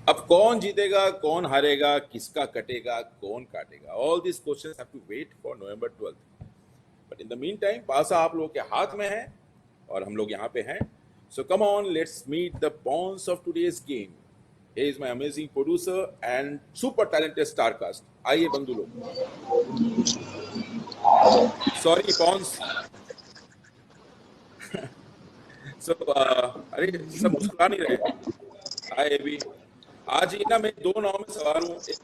अब कौन जीतेगा, कौन हारेगा, किसका कटेगा, कौन काटेगा, all this questions have to wait for November 12th। But in the mean time पासा आप लोगों के हाथ में है और हम लोग यहाँ पे हैं। So come on, let's meet the pawns of today's game. Here is my amazing producer and super talented star cast. आइए बंधु लोग। Sorry Pond's. सो अरे सब मुस्कुरा नहीं रहे। हाय अभी आज ही ना मैं दो नाव में सवार हूँ। एक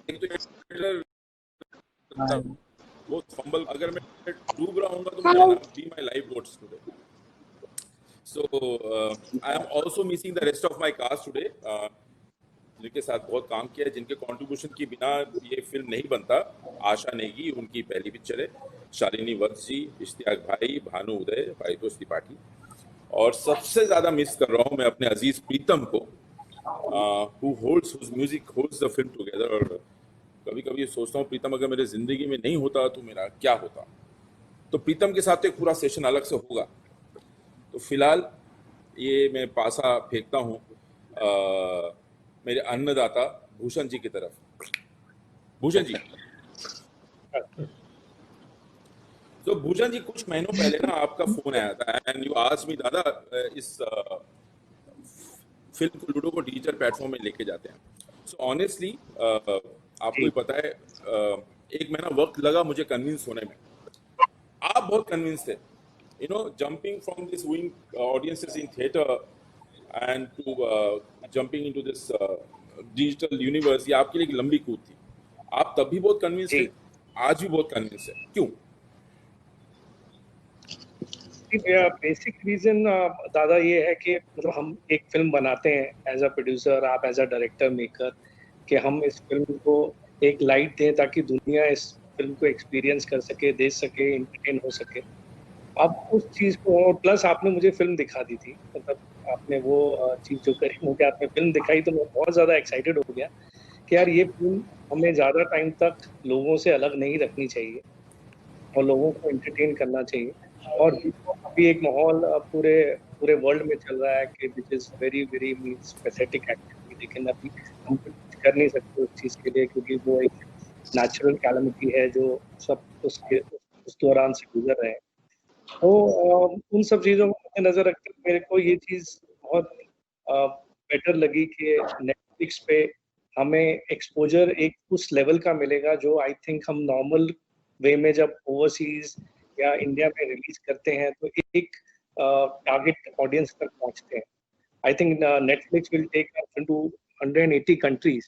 तो वो फंबल, अगर मैं डूब रहा हूँ तो मुझे ना be my life boats today. So I am also missing the rest of my cast today, जिनके साथ बहुत काम किया है, जिनके कंट्रीब्यूशन के बिना ये फिल्म नहीं बनता। आशा नेगी उनकी पहली पिक्चर है, शालिनी वत्स जी, इश्तियाक भाई, भानु उदय, पारितोष त्रिपाठी, और सबसे ज्यादा मिस कर रहा हूँ मैं अपने अजीज प्रीतम को, who holds whose music holds the film together। और कभी कभी सोचता हूँ प्रीतम अगर मेरे जिंदगी में नहीं होता तो मेरा क्या होता। तो प्रीतम के साथ तो एक पूरा सेशन अलग से होगा। तो फिलहाल ये मैं पासा फेंकता हूँ मेरे अन्नदाता भूषण जी की तरफ। भूषण जी, तो भूषण जी कुछ महीनों पहले ना आपका फोन आया था एंड यू आस्क्ड मी दादा इस फिल्म को लूडो को डिजिटल प्लेटफॉर्म में लेके जाते हैं। सो ऑनेस्टली आपको ही पता है एक महीना वक्त लगा मुझे कन्विंस होने में। आप बहुत कन्विंस थे, you know, jumping from this wing audiences in theatre and to jumping into this digital universe, ये आपके लिए एक लंबी कूद थी। आप तब भी बहुत कन्विंस थे, आज भी बहुत कन्विंस है, क्यों? बेसिक रीजन दादा ये है कि मतलब हम एक फिल्म बनाते हैं एज अ प्रोड्यूसर, आप एज अ डायरेक्टर मेकर, कि हम इस फिल्म को एक लाइट दें ताकि दुनिया इस फिल्म को एक्सपीरियंस कर सके, देख सके, एंटरटेन हो सके। अब उस चीज को, और प्लस आपने मुझे फिल्म दिखा दी थी, मतलब आपने वो चीज जो करी, मुझे आपने फिल्म दिखाई तो मैं बहुत ज्यादा एक्साइटेड हो गया कि यार ये फिल्म हमें ज्यादा टाइम तक लोगों से अलग नहीं रखनी चाहिए और लोगों को एंटरटेन करना चाहिए। और अभी एक माहौल पूरे पूरे वर्ल्ड में चल रहा है कि which is very very means pathetic activity, लेकिन अभी हम कुछ कर नहीं सकते उस चीज के लिए, क्योंकि वो एक नेचुरल कैलमिटी है जो सब उसके उस दौरान से गुजर रहे हैं। तो उन सब चीजों को मद्देनजर रखकर मेरे को ये चीज बहुत बेटर लगी कि नेटफ्लिक्स पे हमें एक्सपोजर एक उस लेवल का मिलेगा जो आई थिंक हम नॉर्मल वे में जब ओवरसीज या इंडिया में रिलीज करते हैं तो एक टारगेट ऑडियंस तक पहुंचते हैं। I think Netflix will take us into 180 countries,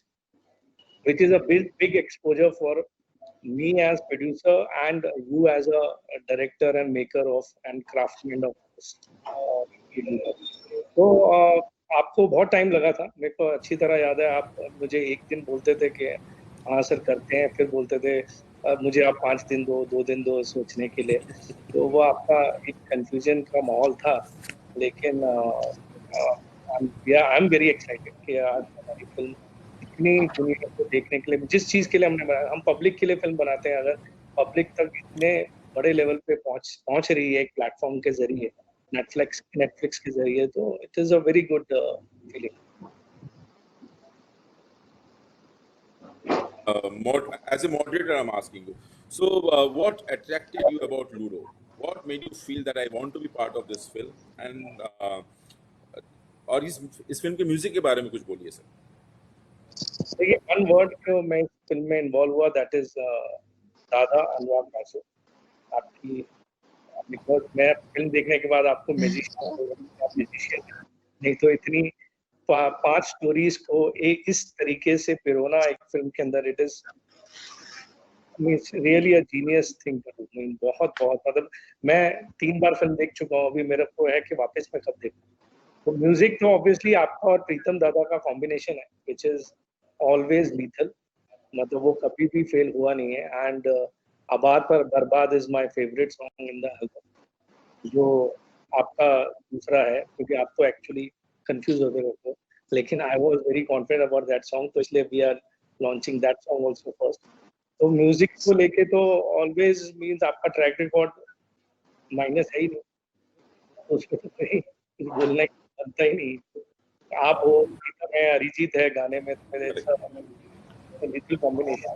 which is a big exposure for me as producer and you as a director and maker of and craftsman of this film। तो आपको बहुत time लगा था, मेरे को अच्छी तरह याद है। आप मुझे एक दिन बोलते थे कि हाँ सर करते हैं, फिर बोलते थे मुझे आप 5 दिन दो, 2 दिन दो सोचने के लिए। तो वो आपका एक कंफ्यूजन का माहौल था, लेकिन आई एम वेरी एक्साइटेड कि आज हमारी फिल्म इतनी दुनिया को देखने के लिए, जिस चीज के लिए हमने बनाया, हम पब्लिक के लिए फिल्म बनाते हैं, अगर पब्लिक तक इतने बड़े लेवल पे पहुंच रही है एक प्लेटफॉर्म के जरिए, नेटफ्लिक्स के जरिए, तो it is a very good feeling. As a moderator, I'm asking you. So, what attracted you about Ludo? What made you feel that I want to be part of this film? And और इस film के music के बारे में कुछ बोलिए sir. देखिए, one word जो मैं इस फिल्म में इन्वॉल्व हुआ, दैट इज दादा अनुराग बासु। आपकी, बिकॉज मैं फिल्म देखने के बाद आपको म्यूजिशियन नहीं तो इतनी 5 स्टोरीज को एक इस तरीके से पिरोना एक फिल्म के अंदर, it is means really a genius thing to do. Mean बहुत बहुत, मतलब मैं 3 बार फिल्म देख चुका हूँ, अभी मेरे को है कि वापस मैं कब देखूं। तो म्यूजिक तो ऑब्वियसली आपका और प्रीतम दादा का कॉम्बिनेशन है, विच इज ऑलवेज लीथल, मतलब वो कभी भी फेल हुआ नहीं है। एंड आबाद पर बर्बाद is my favourite song in the album, जो आपका दूसरा है, क्योंकि आप तो एक्चुअली कंफ्यूज होते रहते हो, लेकिन I was very confident about that song, तो इसलिए we are launching that song also first. तो म्यूजिक को लेके तो ऑलवेज मींस आपका ट्रैक रिकॉर्ड माइनस है ही नहीं, तो उसको तो कहीं कुछ बोलना बनता ही नहीं। आप हो, गीता में अरिजीत है गाने में, तो मेरे लिटिल कॉम्बिनेशन।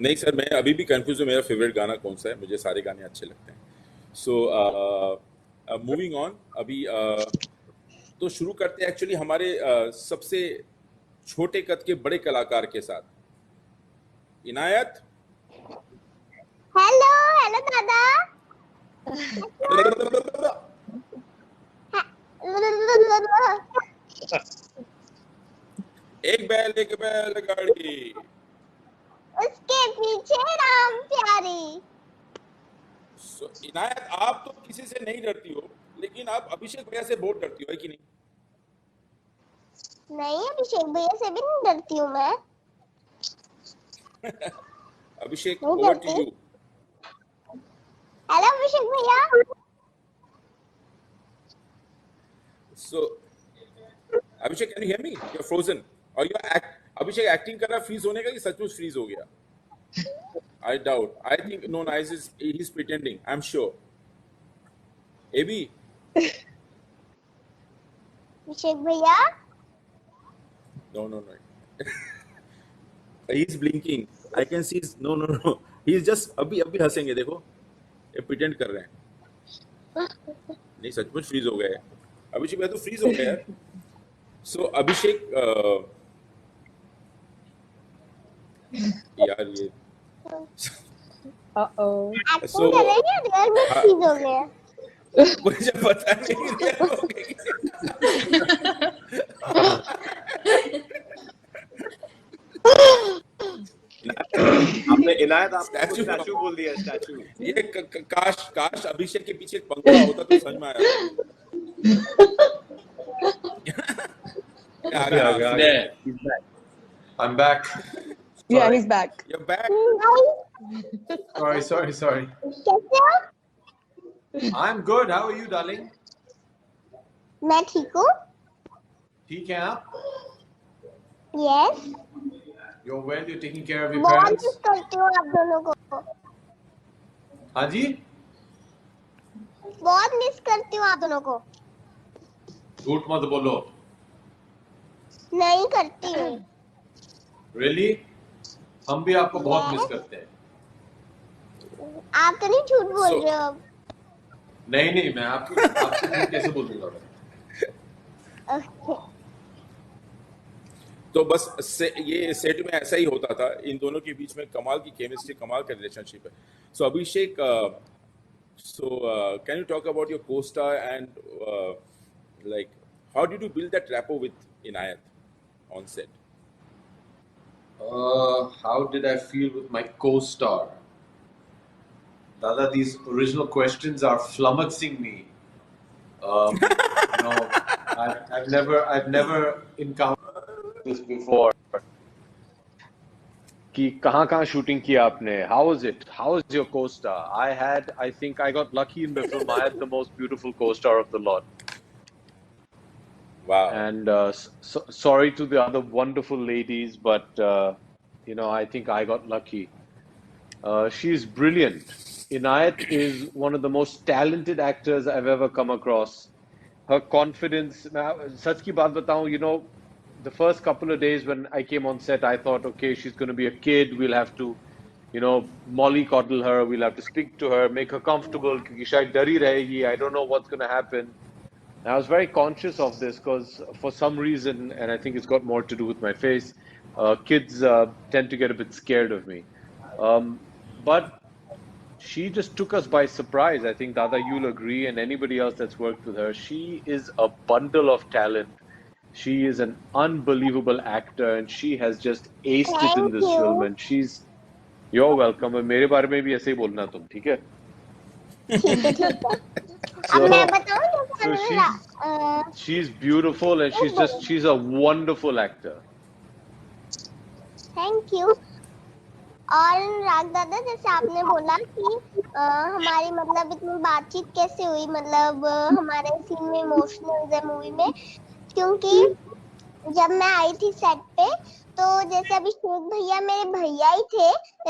नहीं सर, मैं अभी भी कंफ्यूज हूँ मेरा फेवरेट गाना कौन सा है। मुझे सारे गाने अच्छे लगते हैं। सो मूविंग ऑन, अभी तो शुरू करते हैं एक्चुअली हमारे सबसे छोटे कद के बड़े कलाकार के साथ। इनायत। हेलो हेलो दादा। एक बैल गाड़ी। उसके पीछे राम प्यारी। इनायत, आप तो किसी से नहीं डरती हो, लेकिन आप अभिषेक भैया से बहुत डरती हो, है कि नहीं? नहीं, अभिषेक भैया से भी नहीं डरती हूँ मैं। अभिषेक, नहीं ओवर टू डरती। यू। हेलो अभिषेक भैया। So, Abhishek, can you hear me? You're frozen. Or Abhishek acting कर रहा freeze होने का कि सचमुच freeze हो गया? I doubt. I think no, he's pretending. I'm sure. AB. अभिषेक भैया। No. He's blinking. I can see. No. He's just अभी हंसेंगे, देखो। ये pretend कर रहे हैं। नहीं, सचमुच freeze हो गए। अभिषेक भैया तो freeze हो गया यार। So अभिषेक, यार ये एक्टिंग कर रही है, रियल में फ्रीज हो गया। मुझे पता नहीं रियल हो गया। आपने इनायत आपको स्टैचू स्टैचू बोल दिया, स्टैचू। ये काश अभिषेक के पीछे एक पंखा होता तो समझ में आया। आ गया। I'm back. Yeah, he's back. You're back. Sorry. कैसे हो? I'm good. How are you, darling? मैं ठीक हूँ। ठीक है आप? Yes. You're well. You're taking care of your बहुत parents. मिस करती हूँ आप दोनों को। हाँ जी? बहुत मिस करती हूँ आप दोनों को। झूठ मत बोलो। नहीं करती हूँ। Really? हम भी आपको बहुत मिस करते हैं। आप तो नहीं झूठ बोल रहे हो। नहीं, मैं आपसे झूठ कैसे बोलूँगा मैं? ओके। तो बस ये सेट में ऐसा ही होता था। इन दोनों के बीच में कमाल की केमिस्ट्री, कमाल का रिलेशनशिप है। So Abhishek, can you talk about your co-star and like how did you build that rapport with Inayat on set? How did I feel with my co-star? Dada, these original questions are flummoxing me. I've never encountered this before. कि कहाँ shooting किया आपने? How was it? How was your co-star? I think I got lucky in the film. I had the most beautiful co-star of the lot. Wow. And sorry to the other wonderful ladies, but I think I got lucky. She's brilliant. Inayat is one of the most talented actors I've ever come across. Her confidence. Sach ki baat batao, the first couple of days when I came on set, I thought, okay, she's going to be a kid. We'll have to, mollycoddle her. We'll have to speak to her, make her comfortable. Kyunki shayad dari rahegi. I don't know what's going to happen. I was very conscious of this because for some reason, and I think it's got more to do with my face, kids tend to get a bit scared of me. But she just took us by surprise. I think, Dada, you'll agree, and anybody else that's worked with her. She is a bundle of talent. She is an unbelievable actor, and she has just aced it in this film. And you're welcome. And मेरे बारे में भी ऐसे ही बोलना तुम, ठीक है? ठीक है। अब मैं बताऊँ she's beautiful, and she's a wonderful actor. Thank you. और राग दादा, जैसे आपने बोला कि हमारी मतलब इतनी बातचीत कैसे हुई, मतलब हमारे सीन में इमोशनल है मूवी में, क्योंकि जब मैं आई थी सेट पे तो जैसे अभिषेक भैया मेरे भैया ही थे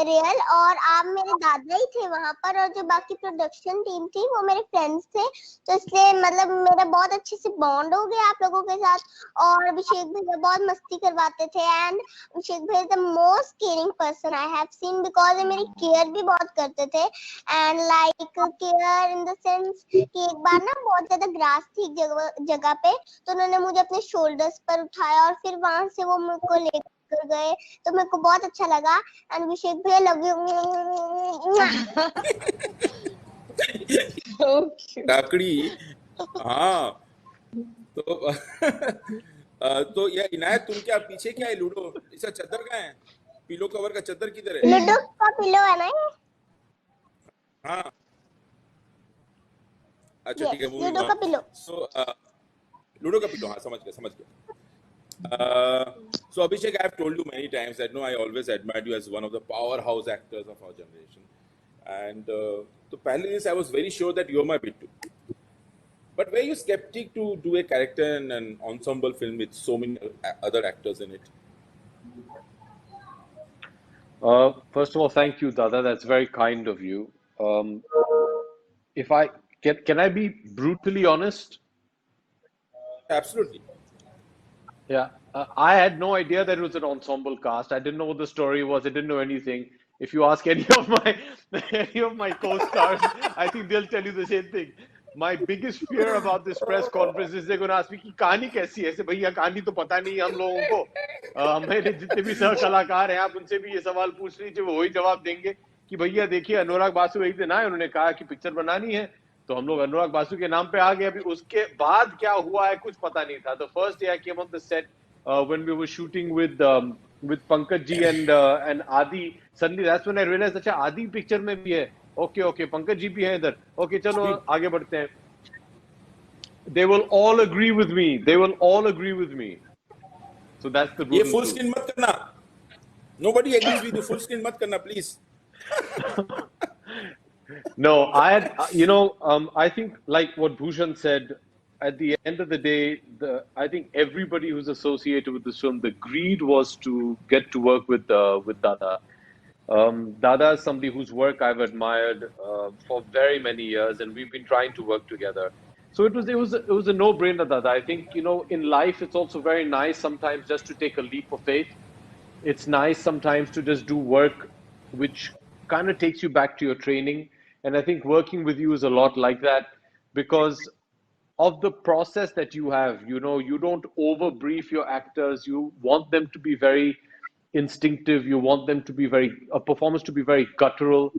रियल, और आप मेरे दादा ही थे वहां पर, और जो बाकी प्रोडक्शन टीम थी वो मेरे फ्रेंड्स थे। तो इसलिए मतलब मेरा बहुत अच्छे से बॉन्ड हो गया आप लोगों के साथ। और अभिषेक भैया बहुत मस्ती करवाते थे, एंड अभिषेक भैया the most caring person I have seen, because ये मेरी केयर भी बहुत करते थे। And like care in the sense कि एक बार ना बहुत ज्यादा ग्रास थी जगह पे, तो उन्होंने मुझे अपने शोल्डर्स पर उठाया और फिर वहां से वो मुझे को लेकर गए, तो मेरे को बहुत अच्छा लगा। एंड अभिषेक भैया लव यू। So cute. काकड़ी। हाँ तो तो ये इनायत, तुम क्या पीछे क्या है लूडो, इसका चद्दर कहाँ है, पिलो कवर का चद्दर किधर है? लूडो का पिलो है ना ये? हाँ अच्छा ठीक है, Yes, मूविंग लूडो का ऑन। पिलो। सो लूडो का पिलो, हाँ समझ गया। So Abhishek, I have told you many times that no, I always admired you as one of the powerhouse actors of our generation. And so पहले दिन I was very sure that you're my Bittu. But were you skeptic to do a character in an ensemble film with so many other actors in it? First of all, thank you, Dada. That's very kind of you. If I can I be brutally honest? Absolutely. Yeah, I had no idea that it was an ensemble cast. I didn't know what the story was. I didn't know anything. If you ask any of my any of my co-stars, I think they'll tell you the same thing. My biggest fear about this press conference is they're going to ask me कि कहानी कैसी है? ऐसे भैया कहानी तो पता नहीं है हम लोगों को। मेरे जितने भी सह कलाकार हैं, आप उनसे भी ये सवाल पूछ लीजिए, वो वही जवाब देंगे कि भैया देखिए अनुराग बासु एक दिन आए, उन्होंने कहा कि पिक्चर बनानी है, तो हम लोग अनुराग बासु के नाम पे आ गए। अभी उसके बाद क्या हुआ है कुछ पता नहीं था। The first day I came on the set when we were shooting with Pankaj ji and Adi, suddenly that's when I realized अच्छा आदि पिक्चर में भी है। ओके पंकज जी भी हैं इधर। ओके चलो आगे बढ़ते हैं। They will all agree with me. They will all agree with me. So that's the ये brutal full truth. screen मत करना। Nobody agrees with you. Full screen मत करना, please. No, I had, I think like what Bhushan said, at the end of the day, I think everybody who's associated with this film, the greed was to get to work with Dada. Dada is somebody whose work I've admired for very many years, and we've been trying to work together. So it was a no-brainer, Dada. I think in life it's also very nice sometimes just to take a leap of faith. It's nice sometimes to just do work which kind of takes you back to your training. And I think working with you is a lot like that because of the process that you have. You don't overbrief your actors. You want them to be very instinctive. You want them to be a performance to be very guttural.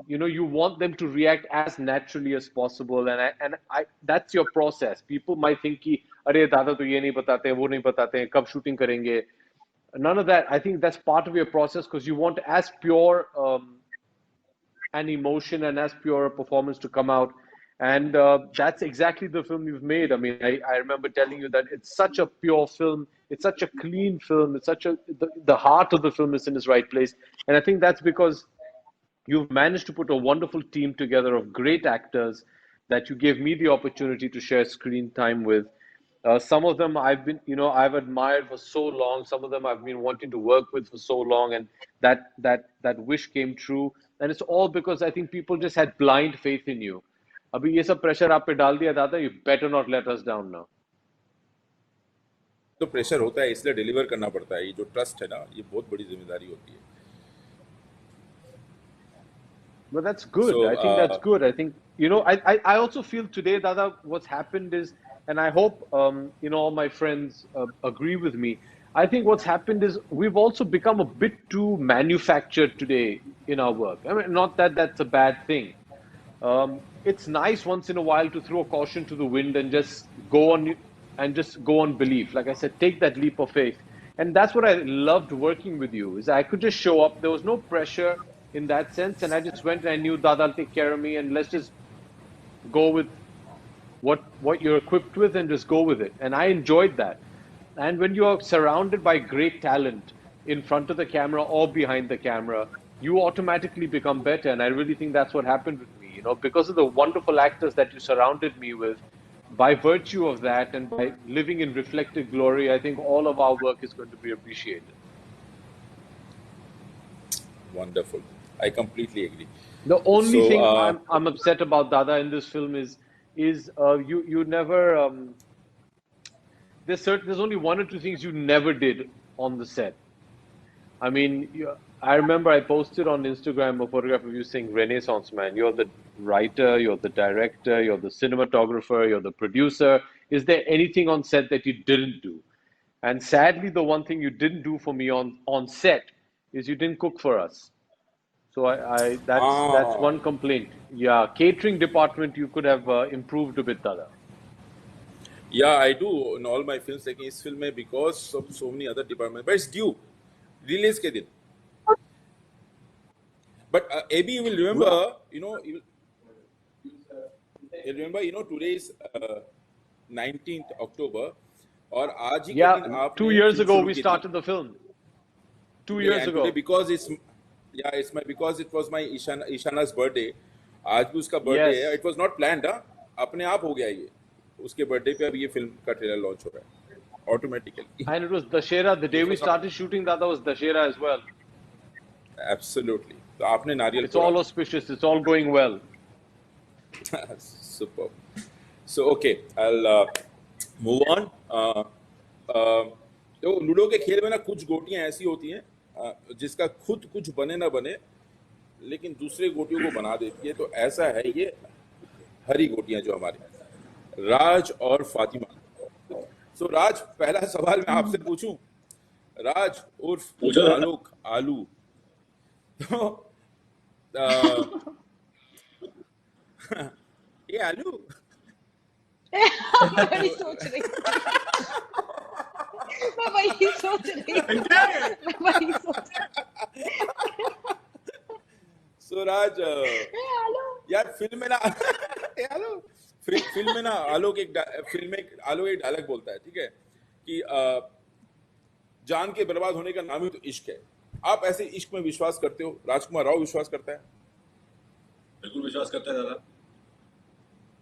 You want them to react as naturally as possible. And that's your process. People might think कि अरे दादा तो ये नहीं बताते हैं, वो नहीं बताते हैं, कब shooting करेंगे. None of that. I think that's part of your process because you want as pure an emotion and as pure a performance to come out. And that's exactly the film you've made. I mean, I remember telling you that it's such a pure film. It's such a clean film. It's the heart of the film is in its right place. And I think that's because you've managed to put a wonderful team together of great actors that you gave me the opportunity to share screen time with. Some of them I've admired for so long. Some of them I've been wanting to work with for so long, and that wish came true. And it's all because I think people just had blind faith in you. अभी ये सब pressure आप पे डाल दिया दादा. You better not let us down now. तो pressure होता है, इसलिए डिलीवर करना पड़ता है। ये जो ट्रस्ट है ना, ये बहुत बड़ी जिम्मेदारी होती है। But that's good. So, I think that's good. I think, I also feel today, Dada, what's happened is, and I hope, all my friends agree with me. I think what's happened is we've also become a bit too manufactured today in our work. I mean, not that that's a bad thing. It's nice once in a while to throw caution to the wind and just go on belief. Like I said, take that leap of faith. And that's what I loved working with you, is I could just show up. There was no pressure in that sense. And I just went and I knew Dada will take care of me, and let's just go with what you're equipped with and just go with it. And I enjoyed that. And when you are surrounded by great talent in front of the camera or behind the camera, you automatically become better. And I really think that's what happened with me. Because of the wonderful actors that you surrounded me with, by virtue of that and by living in reflected glory, I think all of our work is going to be appreciated. Wonderful. I completely agree. The only So, thing I'm upset about, Dada, in this film is you never there's only one or two things you never did on the set. I mean, I remember I posted on Instagram a photograph of you saying Renaissance Man. You're the writer, you're the director, you're the cinematographer, you're the producer. Is there anything on set that you didn't do? And sadly, the one thing you didn't do for me on set is you didn't cook for us. So that's ah, one complaint. Yeah, catering department you could have improved a bit, Dada. yeah, I do in all my films. Like इस film में because of so many other departments, but it's due release के दिन. But AB, you will remember, you remember, today is 19th October, और आज ही के Yeah, दिन 2 आपने years film ago शुरू we की थी. started the film. 2 Today years and today ago. because it's my because it was my Ishana's birthday. आज भी उसका birthday है. Yes. It was not planned, हाँ. अपने आप हो गया ये. उसके birthday पे अब ये film का trailer launch हो रहा है. Automatically. And it was Dashera. The day This we was not started shooting that was Dashera as well. absolutely. तो आपने नारियल It's फोड़ा. all auspicious. It's all going well. Superb. So okay, I'll move on. तो ludo के खेल में ना कुछ गोटियां ऐसी होती हैं जिसका खुद कुछ बने ना बने लेकिन दूसरे गोटियों को बना देती है. तो ऐसा है ये हरी गोटियां जो हमारी राज और फातिमा. सो राज, पहला सवाल मैं आपसे पूछूं. राज उर्फ आलोक आलू. तो ये आलू वही सोच रही मैं वही सोच रही सो राज हेलो यार फिल्म में ना ये आलू फिल्म में ना आलोक एक डायलॉग बोलता है, ठीक है, कि जान के बर्बाद होने का नाम ही तो इश्क है. आप ऐसे इश्क में विश्वास करते हो? राजकुमार राव विश्वास करता है? बिल्कुल विश्वास करता है दादा.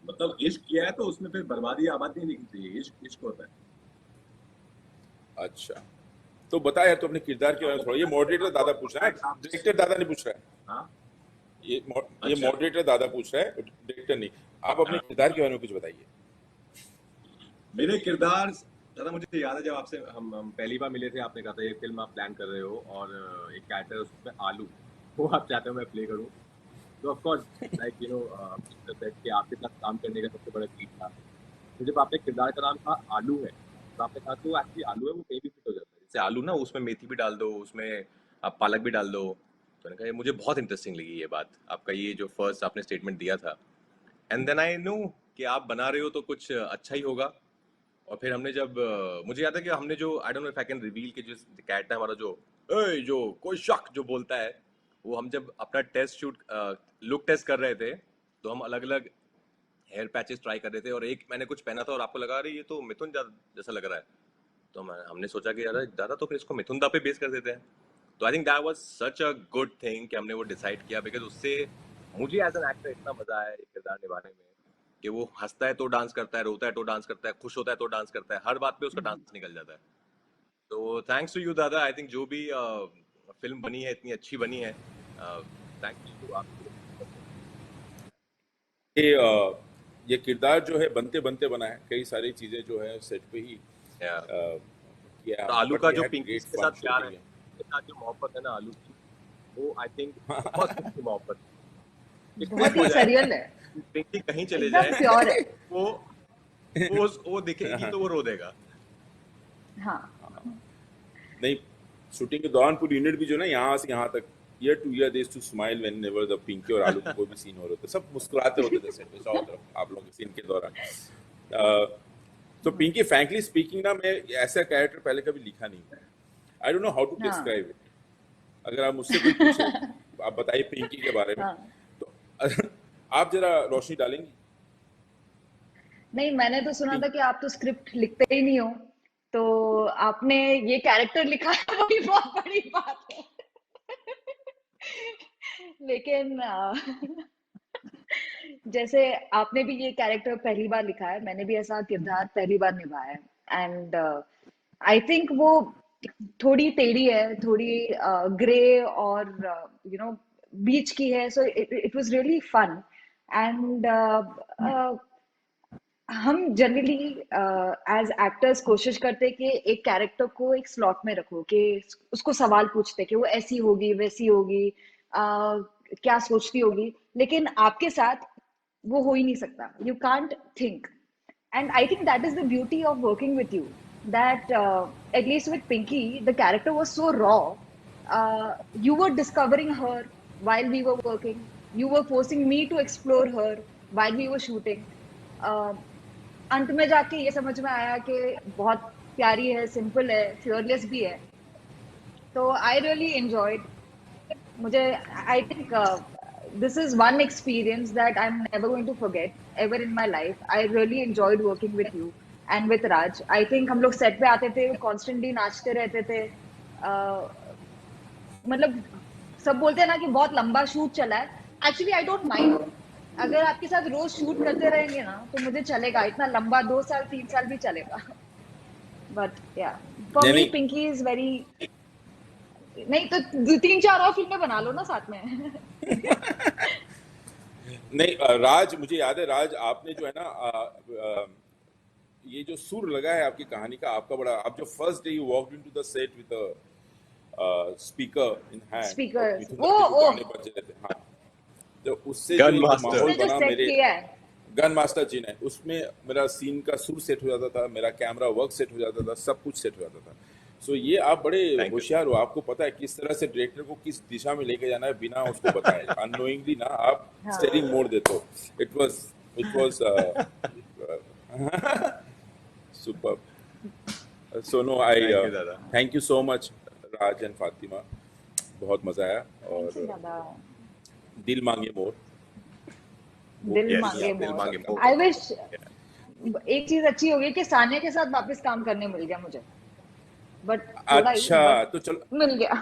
मतलब इश्क किया है तो उसमें फिर बर्बादी आबाद नहीं लिखनी चाहिए. इश्क इश्क होता है. अच्छा, तो बता यार, तो अपने किरदार के बारे में थोड़ा. ये मॉडरेटर दादा पूछ रहा है, डायरेक्टर दादा नहीं पूछ रहा है. हाँ, ये अच्छा. मॉडरेटर दादा पूछ रहा है, डायरेक्टर नहीं. आप अपने किरदार के बारे में कुछ बताइए. मेरे किरदार दादा, मुझे याद है जब आपसे हम पहली बार मिले थे, आपने कहा था ये फिल्म आप प्लान कर रहे हो और एक कैरेक्टर है उसमें आलू, वो आप चाहते हो मैं प्ले करूं. तो ऑफ कोर्स लाइक कि आपके साथ काम करने का सबसे बड़ा चीज था. तो जब आपने किरदार का नाम था आलू है, तो आपने कहा तो एक्चुअली आलू है वो कहीं भी फिट हो जाता है. जैसे आलू ना, उसमें मेथी भी डाल दो, उसमें आप पालक भी डाल दो. तो मैंने कहा ये मुझे बहुत इंटरेस्टिंग लगी ये बात, आपका ये जो फर्स्ट आपने स्टेटमेंट दिया था. एंड देन आई नो कि आप बना रहे हो तो कुछ अच्छा ही होगा. और फिर हमने जब मुझे याद है कि हमने जो आई don't know if I can reveal कि जो कैरेक्टर हमारा जो कोई शक जो बोलता है, वो हम जब अपना टेस्ट शूट लुक टेस्ट कर रहे थे तो हम अलग अलग हेयर पैचेस ट्राई कर रहे थे. और एक मैंने कुछ पहना था और आपको लगा रही ये तो मिथुन जैसा लग रहा है. तो हमने सोचा कि दादा तो फिर इसको मिथुन दा पे बेस कर देते हैं. तो I think that was such a good thing कि हमने वो डिसाइड किया, बिकॉज उससे मुझे एज एन एक्टर इतना मजा आया ये किरदार निभाने में कि वो हंसता है तो डांस करता है, रोता है तो डांस करता है, खुश होता है तो डांस करता है, हर बात पे उसका डांस निकल जाता है. तो थैंक्स टू यू दादा. आई थिंक जो भी फिल्म बनी है इतनी अच्छी बनी है. थैंक्स टू आप. ये किरदार जो है बनते बनते बना है. कई सारी चीजें जो है सेट पे ही किया. तो आलू का जो But we had Pinky great के fun साथ प्यार है, shooting it. उसके साथ जो मोहब्बत है ना आलू की, वो आई थिंक बहुत अच्छी मोहब्बत. बहुत ही सरियल है, पिंकी कहीं चले एकदम जाए प्योर है. वो दिखेगी तो वो रो देगा. हाँ, नहीं, शूटिंग के दौरान पूरी यूनिट भी जो ना यहाँ से यहाँ तक year to year they to smile whenever the Pinky और आलू का कोई भी सीन हो रहा था. सब मुस्कुराते होते थे सेट पे चारों तरफ आप लोगों के सीन के दौरान. तो पिंकी, फ्रैंकली स्पीकिंग ना, मैं ऐसा कैरेक्टर पहले कभी लिखा नहीं. I don't know how to हाँ. Describe it. अगर आप मुझसे कुछ पूछे आप बताइए पिंकी के बारे में. हाँ. तो आप जरा रोशनी डालेंगी. नहीं, मैंने तो सुना था कि आप तो स्क्रिप्ट लिखते ही नहीं हो, तो आपने ये कैरेक्टर लिखा है वही बहुत बड़ी बात है. लेकिन जैसे आपने भी ये कैरेक्टर पहली बार लिखा है, मैंने भी ऐसा किरदार पहली बार निभाया है, एंड आई थिंक वो थोड़ी टेढ़ी है, थोड़ी ग्रे और बीच की है, so it was really fun. And हम जनरली एज एक्टर्स कोशिश करते कि एक कैरेक्टर को एक स्लॉट में रखो, कि उसको सवाल पूछते कि वो ऐसी होगी, वैसी होगी, क्या सोचती होगी, लेकिन आपके साथ वो हो ही नहीं सकता, you can't think. And I think that is the beauty of working with you, that at least with Pinky the character was so raw. You were discovering her while we were working, you were forcing me to explore her while we were shooting. uh, अंत में जाके ये समझ में आया कि बहुत प्यारी है, सिंपल है, फियरलेस भी है। तो आई रियली एंजॉयड। मुझे I think this is one experience that I'm never going to forget ever in my life. I really enjoyed working with you and with Raj. I think हम लोग set पे आते थे, constantly नाचते रहते थे। मतलब सब बोलते हैं ना कि बहुत लंबा शूट चला है, एक्चुअली आई डोंट माइंड। अगर आपके साथ रोज शूट करते रहेंगे ना तो मुझे चलेगा, इतना लंबा 2 साल 3 साल भी चलेगा। बट या फॉर नहीं मी नहीं पिंकी इज वेरी। नहीं तो 3-4 और फिल्में बना लो ना साथ में। नहीं राज, मुझे याद है राज, आपने जो है ना ये जो सुर लगा है आपकी कहानी का, आपका बड़ा, आप जो first day you walked into the set with speaker in hand, speaker, Mithun ओ दा के जो ओ गाने बज रहे थे, हाँ, तो उससे जो गन एक मास्टर माहौल उसने जो बना सेट मेरे किया है, गन मास्टर जी ने, उसमें मेरा सीन का सुर सेट हो जाता था, मेरा कैमरा वर्क सेट हो जाता था, सब कुछ सेट हो जाता था। सो ये आप बड़े थैंक यू। होशियार हो, आपको पता है किस तरह से डायरेक्टर को किस दिशा में लेके जाना है बिना उसको बताए, अननोइंगली ना आप हाँ। स्टीयरिंग मोड़ देते हो। It was super. So no I thank you दादा। Thank you so much Raj and Fatima, बहुत मजा आया। थैंक यू और दादा। दिल मांगे मोर, वो दिल यस, मांगे दिल मांगे मोर। मोर। आई विश एक चीज अच्छी हो गई कि सानिया के साथ वापस काम करने मिल गया मुझे, बट थोड़ा ही, अच्छा बट तो चलो मिल गया।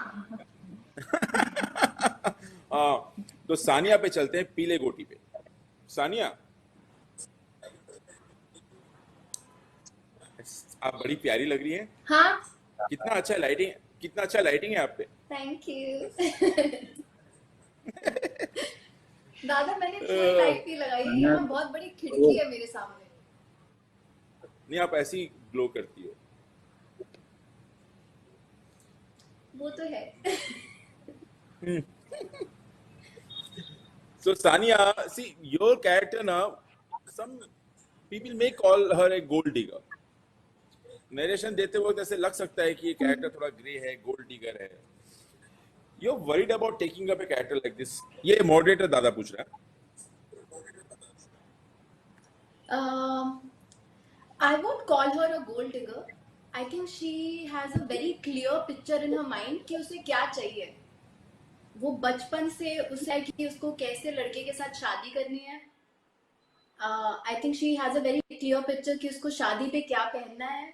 हाँ, तो सानिया पे चलते हैं, पीले गोटी पे। सानिया, आप बड़ी प्यारी लग रही हैं। हाँ, कितना अच्छा लाइटिंग है आप पे। Thank you. दादा मैंने कोई लाइट नहीं लगाई है, यहाँ बहुत बड़ी खिड़की है मेरे सामने। नहीं, आप ऐसी ग्लो करती हो। वो तो है। So Sania, see your character now, some people may call her a gold digger. Narration देते वक्त ऐसे लग सकता है कि ये कैरेक्टर थोड़ा ग्रे है, गोल्ड डिगर है। You're worried about taking up a character like this? ये मॉडरेटर दादा पूछ रहा है। I won't call her a gold digger. I think she has a very clear picture in her mind कि उसे क्या चाहिए। वो बचपन से उसे है कि उसको कैसे लड़के के साथ शादी करनी है। I think she has a very clear picture कि उसको शादी पे क्या पहनना है,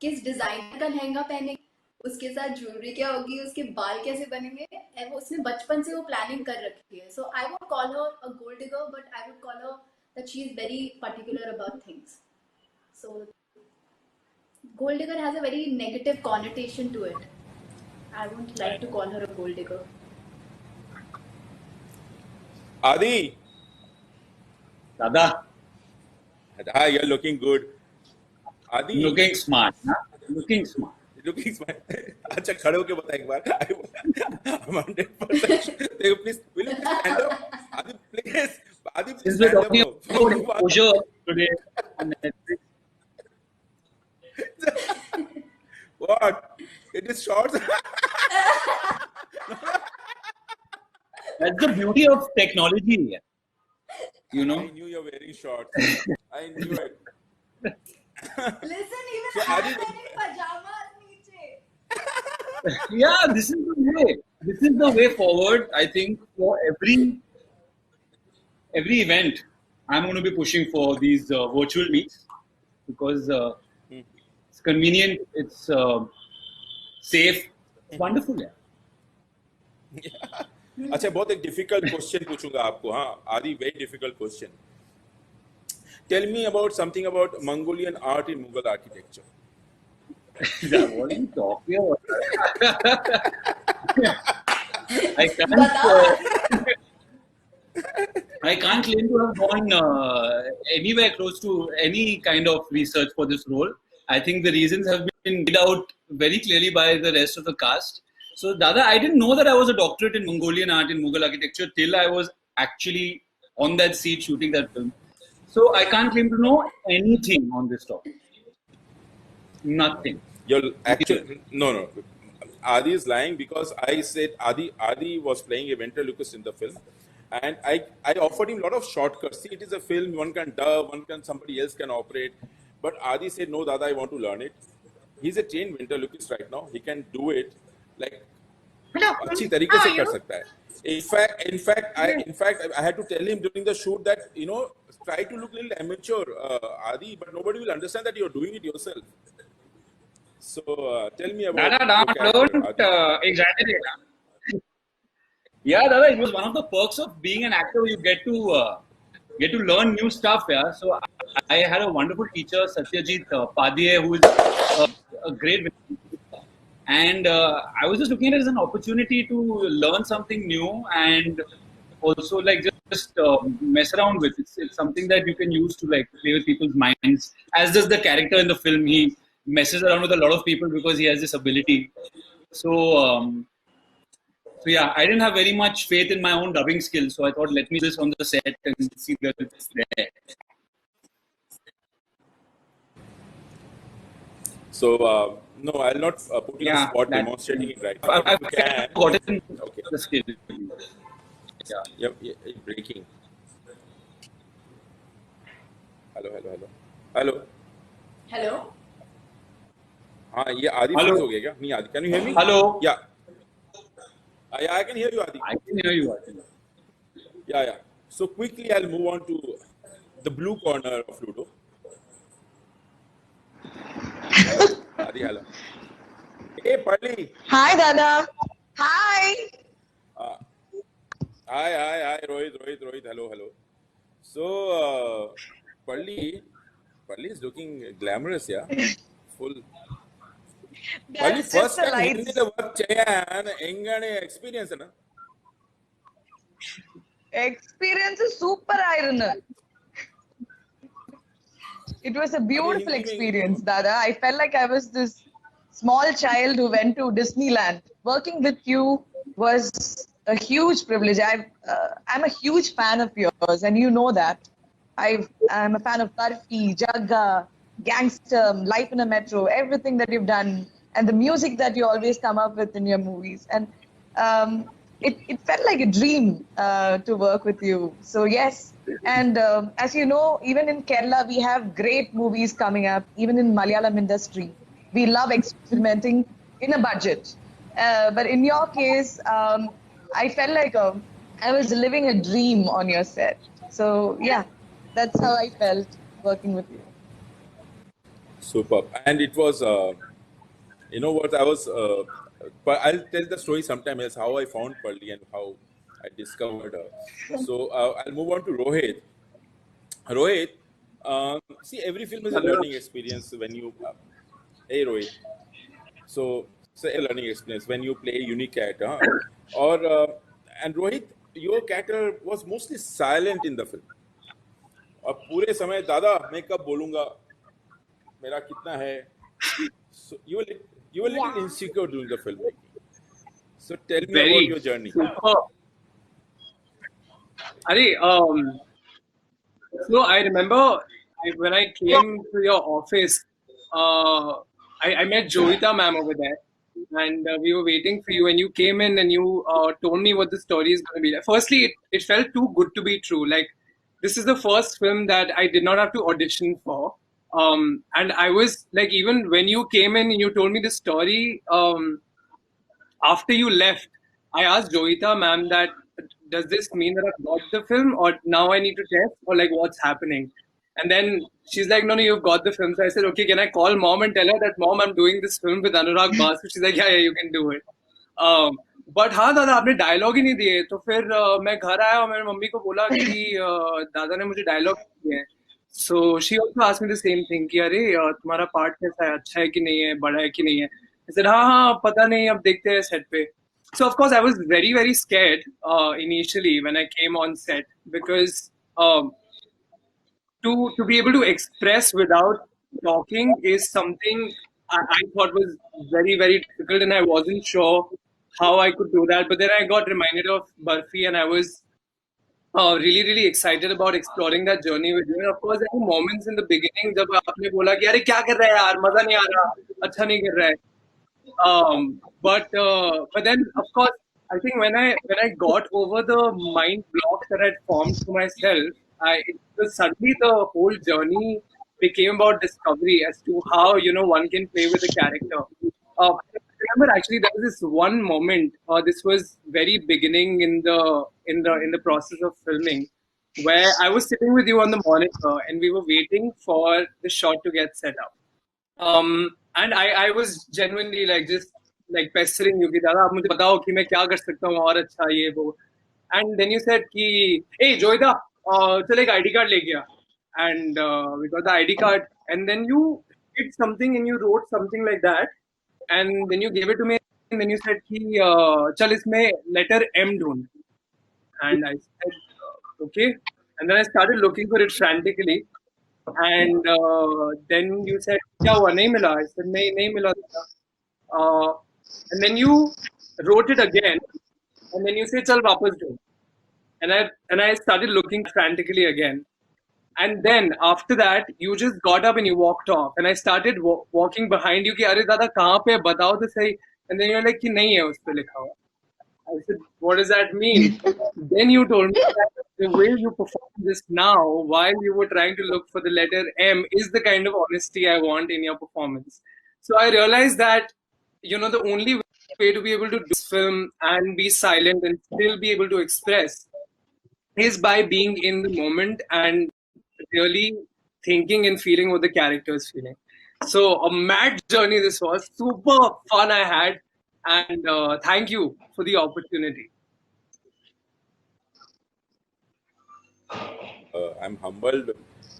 किस डिजाइन का लहंगा पहने, उसके साथ ज्वेलरी क्या होगी, उसके बाल कैसे बनेंगे, और उसने बचपन से वो प्लानिंग कर रखी है। So I won't call her a gold digger, but I would call her that she is very particular about things. So gold digger has a very negative connotation to it. I wouldn't like to call her a gold digger. आदि, दादा, hi, you're looking good. आदि, looking smart, huh? Looking smart. looking smart. अच्छा, खड़े होके बता एक बार। I'm 100%. Please, will you please stand up? आदि, please Since we're stand up. talking about exposure today on Netflix, What? It is shorts. that's the beauty of technology, you know. I knew you're wearing shorts. I knew it. Listen, even So, I'm Adi- wearing pajamas niche. Yeah, this is the way. This is the way forward. I think for every event, I'm going to be pushing for these virtual meets because it's convenient, it's safe, it's wonderful. Yeah. अच्छा, बहुत एक difficult question पूछूंगा आपको. हाँ, आदि, very difficult question. Tell me about something about Mongolian art in Mughal architecture. What are you talking about? I can't. बता. I can't claim to have gone anywhere close to any kind of research for this role. I think the reasons have been laid out very clearly by the rest of the cast. So, Dada, I didn't know that I was a doctorate in Mongolian art in Mughal architecture till I was actually on that seat shooting that film. So, I can't claim to know anything on this topic. Nothing. You're actually no. Adi is lying because I said Adi was playing a ventriloquist in the film, and I offered him a lot of shortcuts. See, it is a film. One can dub, somebody else can operate, but Adi said no, Dada, I want to learn it. He's a trained ventriloquist right now. He can do it like अच्छी तरीके से कर सकता है. In fact, I had to tell him during the shoot that try to look a little amateur, Adi, but nobody will understand that you're doing it yourself. So tell me about Dada, don't exaggerate. Yeah, Dada, it was one of the perks of being an actor. You get to learn new stuff. Yeah, so I had a wonderful teacher, Satyajit Padye, who is a great. And I was just looking at it as an opportunity to learn something new and also like just mess around with. It's something that you can use to like play with people's minds. As does the character in the film, he messes around with a lot of people because he has this ability. So yeah, I didn't have very much faith in my own dubbing skills, so I thought let me do this on the set and see that it's there. So no, I'll not put you on the spot demonstrating it right now. I've gotten the skill. Yeah. Yep, breaking. Hello. हाँ, ये आदि freeze हो गया क्या? नहीं, आदि, can you hear me? Hello. Yeah. I can hear you, Adi. I can hear you, Adi. Yeah. So quickly, I'll move on to the blue corner of Ludo. Adi, hello. Hey, Parli. Hi, Dada. Hi. Hi, Rohit. Hello. So, Parli is looking glamorous, yeah? Full. Parli, first time Hindi the work cheyana experience na? Experience is super iron. It was a beautiful experience, Dada. I felt like I was this small child who went to Disneyland. Working with you was a huge privilege. I'm a huge fan of yours, and you know that. I'm a fan of Tarfi, Jagga, Gangster, Life in a Metro, everything that you've done, and the music that you always come up with in your movies. And it felt like a dream to work with you. So yes, and as you know, even in Kerala, we have great movies coming up, even in Malayalam industry. We love experimenting in a budget. But in your case, I felt like I was living a dream on your set. So yeah, that's how I felt working with you. Superb. And it was, you know what, I was, but I'll tell the story sometime else, how I found Parli and how I discovered her. So I'll move on to Rohit. Rohit, see, every film is a learning experience when you, hey Rohit, so a learning experience when you play a unique character. Or, and Rohit, your character was mostly silent in the film. और पूरे समय दादा मैं कब बोलूँगा मेरा कितना है so you were little insecure during the filmmaking. So tell me about your journey. Ari, so I remember when I came to your office, I met Jovita ma'am over there, and we were waiting for you. And you came in and you told me what the story is going to be like. Firstly, it felt too good to be true. Like, this is the first film that I did not have to audition for. And I was like, even when you came in and you told me the story, after you left, I asked Jovita ma'am that, does this mean that I've got the film, or now I need to test, or like what's happening? And then she's like, no, you've got the film. So I said, okay, can I call mom and tell her that, mom, I'm doing this film with Anurag Basu? She's like, yeah, you can do it. But हाँ दादा आपने dialogue ही नहीं दिए, तो फिर मैं घर आया और मेरी मम्मी को बोला कि दादा ने मुझे डायलॉग दिए हैं। So she also asked me the same thing कि अरे तुम्हारा पार्ट कैसा है, अच्छा है कि नहीं है, बड़ा है कि नहीं है। I said हाँ हाँ पता नहीं, अब देखते हैं सेट पे। So of course I was very very scared initially when I came on set because um, to be able to express without talking is something I thought was very very difficult, and I wasn't sure how I could do that. But then I got reminded of Barfi, and I was really really excited about exploring that journey with you. And of course, there were moments in the beginning जब आपने बोला कि अरे क्या कर रहा है यार, मजा नहीं आ रहा, अच्छा नहीं कर रहा है. But then of course I think when I got over the mind block that I'd formed for myself, it was suddenly the whole journey became about discovery as to how one can play with a character. I remember actually there was this one moment. This was very beginning in the process of filming, where I was sitting with you on the monitor and we were waiting for the shot to get set up. And I was genuinely like just like pestering you कि दादा आप मुझे बताओ कि मैं क्या कर सकता हूँ और अच्छा ये वो. And then you said कि hey Joyda चल एक ID card लेके आ. And we got the ID card, and then you did something and you wrote something like that, and then you gave it to me, and then you said कि चल इसमें letter M ढूंढ. And I said okay, and then I started looking for it frantically. And then you said क्या हुआ नहीं मिला. I said नहीं नहीं मिला. uh, and then you wrote it again, and then you say चल वापस दो. And I started looking frantically again, and then after that you just got up and you walked off, and I started walking behind you कि अरे दादा कहाँ पे है बताओ तो सही. And then you're like कि नहीं है उस पे लिखा हुआ. I said, what does that mean? Then you told me that the way you perform this now, while you were trying to look for the letter M, is the kind of honesty I want in your performance. So I realized that, the only way to be able to do this film and be silent and still be able to express is by being in the moment and really thinking and feeling what the character is feeling. So a mad journey this was. Super fun I had, and thank you for the opportunity. I'm humbled,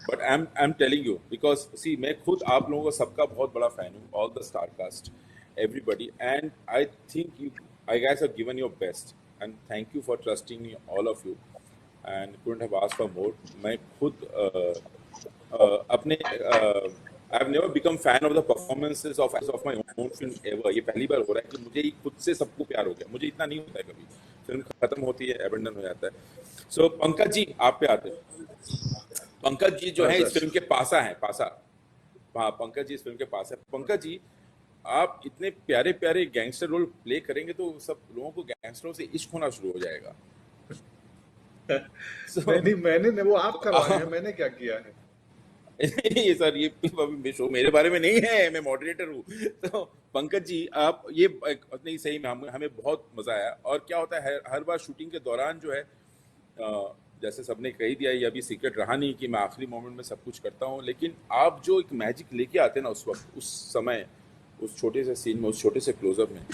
but I'm telling you because see मैं खुद आप लोगों का सबका बहुत बड़ा fan हूँ, all the star cast, everybody, and I think I guys have given your best, and thank you for trusting me, all of you, and couldn't have asked for more. मैं खुद अपने I've never become fan of the performances of my own film ever. ये पहली बार हो रहा है कि मुझे ही खुद से सबको प्यार हो गया. मुझे इतना नहीं होता है कभी. फिल्म खत्म होती है, एबंडन हो जाता है. So पंकज जी आप पे आते हैं. पंकज जी जो है इस फिल्म के पासा हैं, पासा. हाँ पंकज जी इस फिल्म के पास है. पंकज जी आप इतने प्यारे प्यारे गैंगस्टर रोल प्ले करेंगे तो सब लोगों को गैंगस्टरों से इश्क होना शुरू हो जाएगा. मैंने वो आप करवाए हैं, मैंने क्या किया है? ये सर ये शो मेरे बारे में नहीं है, मैं मॉडरेटर हूँ. तो पंकज जी आप ये नहीं सही में हमें बहुत मजा आया. और क्या होता है हर बार शूटिंग के दौरान जो है जैसे सबने कही दिया ये अभी सीक्रेट रहा नहीं कि मैं आखिरी मोमेंट में सब कुछ करता हूँ, लेकिन आप जो एक मैजिक लेके आते हैं ना उस वक्त, उस समय, उस छोटे से सीन में, उस छोटे से क्लोजअप में,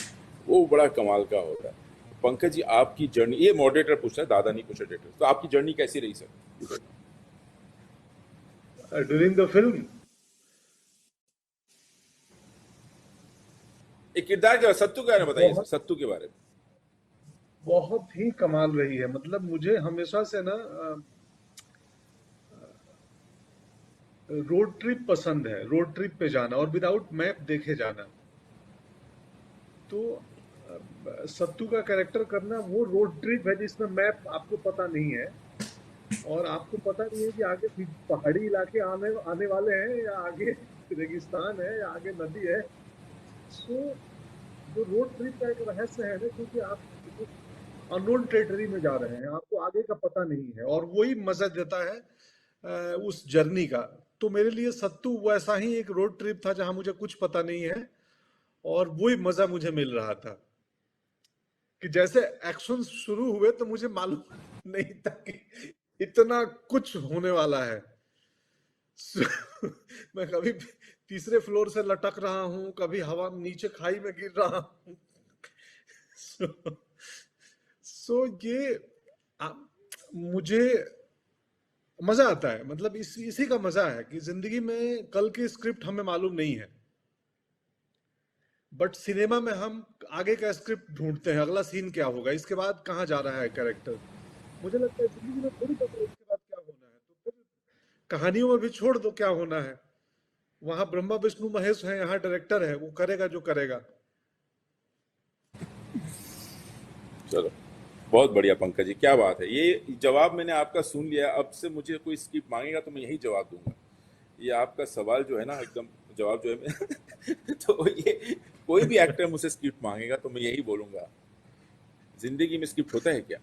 वो बड़ा कमाल का होता है. पंकज जी आपकी जर्नी, ये मॉडरेटर पूछ रहा है, दादा नहीं पूछ रहे, तो आपकी जर्नी कैसी रही सर ड्यूरिंग द फिल्म? एक किरदार के सत्तू के बारे में बताइए सर, सत्तू के बारे में. बहुत ही कमाल रही है. मतलब मुझे हमेशा से ना रोड ट्रिप पसंद है, रोड ट्रिप पे जाना और विदाउट मैप देखे जाना. तो सत्तू का कैरेक्टर करना वो रोड ट्रिप है जिसमें मैप आपको पता नहीं है और आपको पता नहीं है कि आगे पहाड़ी इलाके आने वाले हैं या आगे रेगिस्तान है या आगे नदी है. सो जो रोड ट्रिप का एक रहस्य है ना, क्योंकि आप अननोन टेरिटरी में जा रहे हैं, आपको आगे का पता नहीं है और वही मजा देता है उस जर्नी का. तो मेरे लिए सत्तू वैसा ही एक रोड ट्रिप था जहां मुझे कुछ पता नहीं है और वही मजा मुझे मिल रहा था कि जैसे एक्शन शुरू हुए तो मुझे मालूम नहीं था कि इतना कुछ होने वाला है. मैं कभी तीसरे फ्लोर से लटक रहा हूं, कभी हवा नीचे खाई में गिर रहा हूं. सो ये मुझे मजा आता है, मतलब इसी का मजा है कि जिंदगी में कल की स्क्रिप्ट हमें मालूम नहीं है, बट सिनेमा में हम आगे का स्क्रिप्ट ढूंढते हैं, अगला सीन क्या होगा, इसके बाद कहाँ जा रहा है कैरेक्टर। मुझे लगता है जिंदगी में थोड़ी पता है इसके बाद क्या होना है, तो फिर कहानियों में भी छोड़ दो क्या होना है। वहां ब्रह्मा विष्णु महेश है, यहाँ डायरेक्टर है, वो करेगा जो करेगा। चलो, बहुत बढ़िया पंकज जी, क्या बात है। ये जवाब मैंने आपका सुन लिया। अब से मुझे कोई स्क्रिप्ट मांगेगा तो मैं यही जवाब दूंगा। ये आपका सवाल जो है ना, एकदम जवाब जो है मैं तो ये कोई भी एक्टर मुझसे स्क्रिप्ट मांगेगा तो मैं यही बोलूंगा, जिंदगी में स्क्रिप्ट होता है क्या?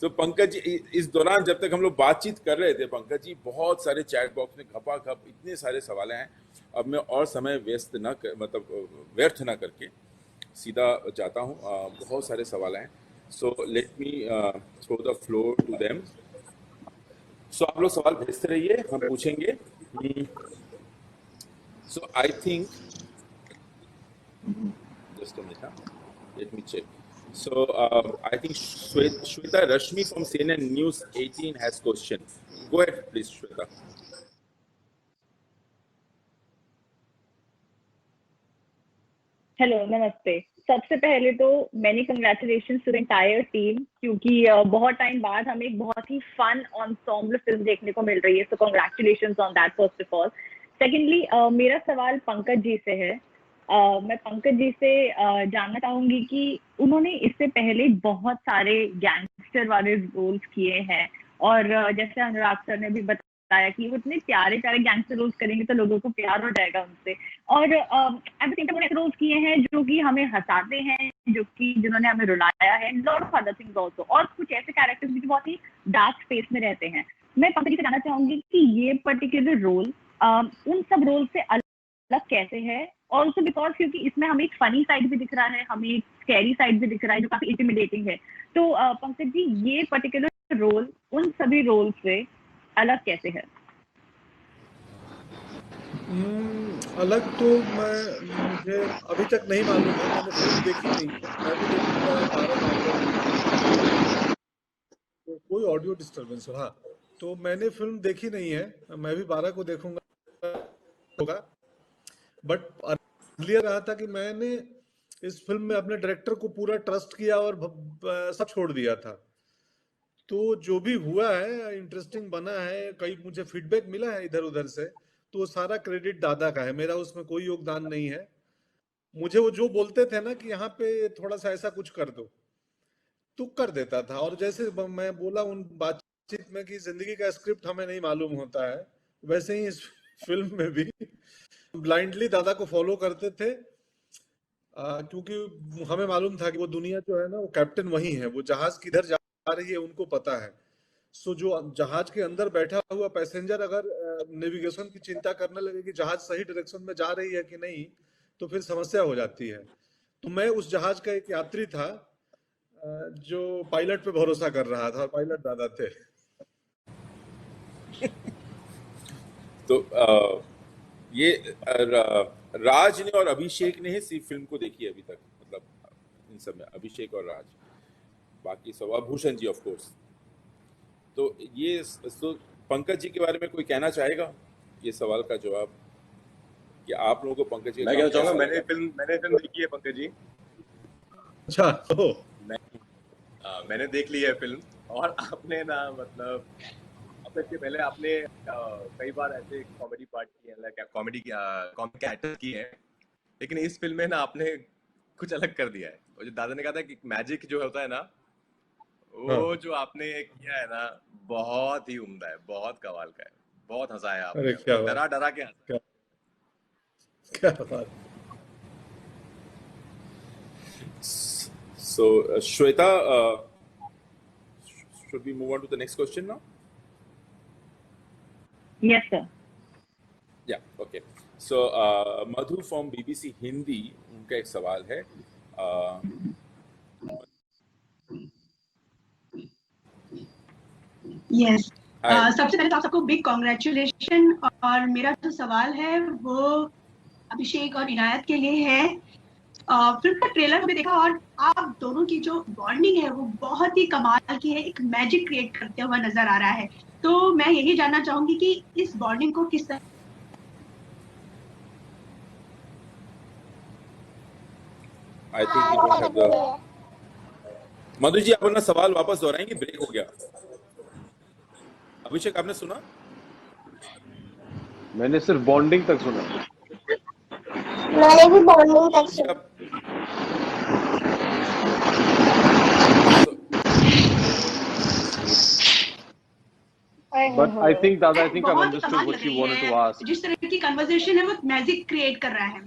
तो पंकज जी, इस दौरान जब तक हम लोग बातचीत कर रहे थे पंकज जी, बहुत सारे चैट बॉक्स में घपाघप इतने सारे सवाल हैं। अब मैं और समय व्यर्थ ना करके सीधा जाता हूँ। बहुत सारे सवाल हैं, so let me throw the floor to them. So आप लोग सवाल भेजते रहिए, हम पूछेंगे। So I think just a minute, let me check. So I think Shweta Rashmi from CNN News 18 has question. Go ahead, please, Shweta. Hello, नमस्ते। सबसे पहले तो many congratulations to the entire team, क्योंकि बहुत टाइम बाद हमें एक बहुत ही फन एंसेम्बल फिल्म देखने को मिल रही है, सो congratulations on that first of all. Secondly, मेरा सवाल पंकज जी से है। मैं पंकज जी से जानना चाहूंगी कि उन्होंने इससे पहले बहुत सारे गैंगस्टर वाले रोल्स किए हैं, और जैसे अनुराग सर ने भी बताया कि वो इतने प्यारे प्यारे गैंगस्टर रोल्स करेंगे तो लोगों को प्यार हो जाएगा उनसे। और at the same time roles किए हैं जो कि हमें हंसाते हैं, जिन्होंने हमें रुलाया है, lot of other things also, और कुछ ऐसे कैरेक्टर्स भी बहुत ही डार्क स्पेस में रहते हैं। मैं पंकज जी से जानना चाहूंगी कि ये पर्टिकुलर रोल उन सब रोल से अलग कैसे है, ऑल्सो बिकॉज क्योंकि इसमें हमें एक फनी साइड भी दिख रहा है, हमें एक स्कैरी साइड भी दिख रहा है जो काफी इंटिमिडेटिंग है। तो पंकज जी, ये पर्टिकुलर रोल उन सभी रोल से अलग कैसे है? अलग तो मुझे अभी तक नहीं मालूम है, मैंने फिल्म देखी नहीं है। मैं भी देखूंगा। तो कोई ऑडियो डिस्टरबेंस हो? हाँ, तो मैंने फिल्म देखी नहीं है, मैं भी 12 को देखूंगा होगा। बट अर्लियर रहा था कि मैंने इस फिल्म में अपने डायरेक्टर को पूरा ट्रस्ट किया और सब छोड़ दिया था। तो जो भी हुआ है इंटरेस्टिंग बना है, कई मुझे फीडबैक मिला है इधर उधर से, तो सारा क्रेडिट दादा का है, मेरा उसमें कोई योगदान नहीं है। मुझे वो जो बोलते थे ना कि यहाँ पे थोड़ा सा ऐसा कुछ कर दो, तो कर देता था। और जैसे मैं बोला उन बातचीत में कि जिंदगी का स्क्रिप्ट हमें नहीं मालूम होता है, वैसे ही इस फिल्म में भी ब्लाइंडली दादा को फॉलो करते थे, क्योंकि हमें मालूम था कि वो दुनिया जो है ना, वो कैप्टन वही है, वो जहाज किधर जा रही है उनको पता है। सो जो जहाज के अंदर बैठा हुआ पैसेंजर अगर नेविगेशन की चिंता करने लगे कि जहाज सही डायरेक्शन में जा रही है कि नहीं, तो फिर समस्या हो जाती है। तो मैं उस जहाज का एक यात्री था जो पायलट पे भरोसा कर रहा था, और पायलट दादा थे। तो ये राज ने और अभिषेक ने ही फिल्म को देखी है अभी तक, मतलब इन सब में अभिषेक और राज, बाकी सब भूषण जी ऑफ कोर्स। तो ये तो पंकज जी के बारे में कोई कहना चाहेगा ये सवाल का जवाब, कि आप लोगों को पंकज जी? मैं कहना चाहूंगा, मैंने फिल्म देखी है पंकज जी। अच्छा, तो मैंने देख ली है फिल्म, और आपने ना मतलब इसके पहले आपने कई बार ऐसे कॉमेडी पार्ट किए हैं, कॉमेडी कैरेक्टर किए हैं, लेकिन इस फिल्म में ना आपने कुछ अलग कर दिया है। और जो दादा ने कहा था कि मैजिक जो होता है ना, वो जो आपने किया है ना, बहुत ही उम्दा है, बहुत कमाल का है, बहुत हंसाया आपने, डरा डरा के हंसाया। क्या बात। So Shweta, should we move on to the next question now? Yes, sir. Yeah, okay. So Madhu from BBC Hindi, उनका एक सवाल है। Yes. सबसे पहले तो आप सबको बिग कॉन्ग्रेचुलेशन, और मेरा जो सवाल है वो अभिषेक और इनायत के लिए है फिल्म का ट्रेलर भी देखा और आप दोनों की जो बॉन्डिंग है वो बहुत ही कमाल की है, एक मैजिक क्रिएट करते हुआ नजर आ रहा है। तो मैं यही जानना चाहूंगी कि इस बॉन्डिंग को किस तरह I think we don't have the Madhu ji, आप अपना सवाल वापस दोहराएंगे, ब्रेक हो गया। अभिषेक, आपने सुना? मैंने सिर्फ बॉन्डिंग तक सुना। मैंने भी बॉन्डिंग तक सुना। But I think that I think I've बहुत understood कमाल what लग you रही wanted to है, ask. जिस तरह की कन्वर्सेशन है वो मैजिक क्रिएट कर रहा है।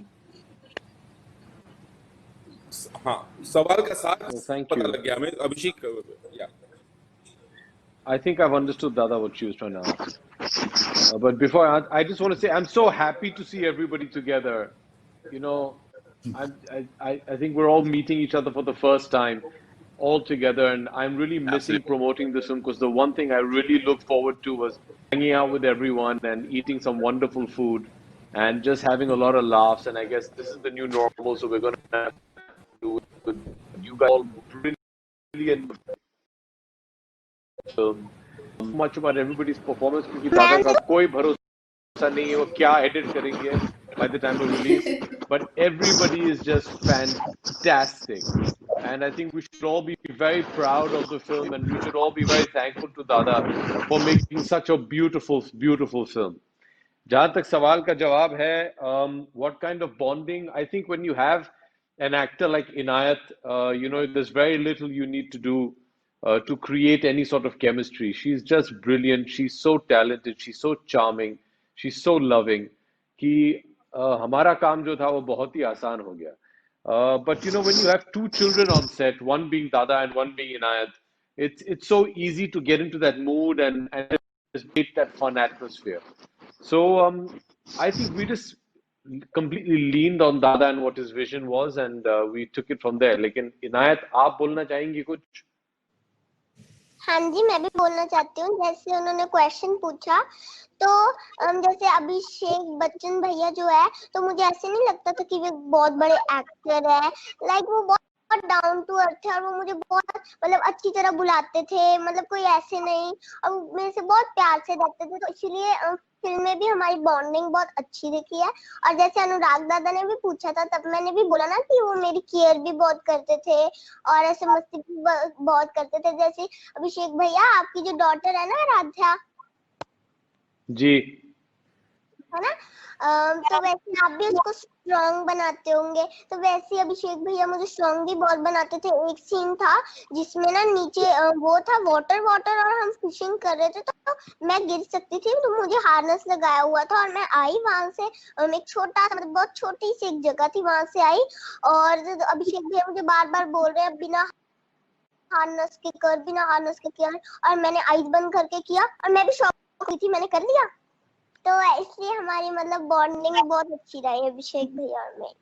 हाँ, सवाल का सार Thank पता you. लग गया हमें। अभिषेक, या I think I've understood Dada what she was trying to ask. But before I just want to say I'm so happy to see everybody together. You know, I think we're all meeting each other for the first time, all together, and I'm really missing Absolutely. promoting this film because the one thing I really looked forward to was hanging out with everyone and eating some wonderful food and just having a lot of laughs. And I guess this is the new normal, so we're going to have to do it. You guys all brilliant film. Much about everybody's performance क्योंकि दादा का कोई भरोसा नहीं है वो क्या edit करेंगे by the time of release, but everybody is just fantastic, and I think we should all be very proud of the film, and we should all be very thankful to Dada for making such a beautiful, beautiful film. जहाँ तक सवाल का जवाब है, what kind of bonding? I think when you have an actor like Inayat, you know, there's very little you need to do to create any sort of chemistry. She's just brilliant. She's so talented. She's so charming. She's so loving. कि हमारा काम जो था वो बहुत ही आसान हो गया. But you know, when you have two children on set, one being Dada and one being Inayat, it's so easy to get into that mood and just create that fun atmosphere. So I think we just completely leaned on Dada and what his vision was, and we took it from there. लेकिन इनायत, आप बोलना चाहेंगी कुछ? हाँ जी, मैं भी बोलना चाहती हूँ। जैसे उन्होंने क्वेश्चन पूछा तो जैसे अभिषेक बच्चन भैया जो है, तो मुझे ऐसे नहीं लगता था कि वे बहुत बड़े एक्टर है। लाइक वो बहुत डाउन टू अर्थ है और वो मुझे बहुत मतलब अच्छी तरह बुलाते थे, मतलब कोई ऐसे नहीं, और मेरे से बहुत प्यार से रहते थे। तो इसलिए फिल्म में भी हमारी बॉन्डिंग बहुत अच्छी दिखी है। और जैसे अनुराग दादा ने भी पूछा था, तब मैंने भी बोला ना कि वो मेरी केयर भी बहुत करते थे और ऐसे मस्ती भी बहुत करते थे। जैसे अभिषेक भैया, आपकी जो डॉटर है ना आराध्या जी, है ना, तो वैसे आप भी उसको स्ट्रॉन्ग बनाते होंगे। तो वैसे अभिषेक भैया मुझे स्ट्रॉन्ग भी बहुत बनाते थे। एक सीन था जिसमें ना नीचे वो था वाटर और हम फिशिंग कर रहे थे, तो मैं गिर सकती थी, तो मुझे हार्नेस लगाया हुआ था और मैं आई वहां से। एक छोटा सा मतलब बहुत छोटी सी एक जगह थी, वहां से आई और अभिषेक भैया मुझे बार बार बोल रहे हैं बिना हार्नेस के कर, और मैंने आईज बंद करके किया और मैं भी शॉक हुई थी, मैंने कर लिया। तो इसलिए हमारी मतलब बॉन्डिंग बहुत अच्छी रही अभिषेक भैया और मैं।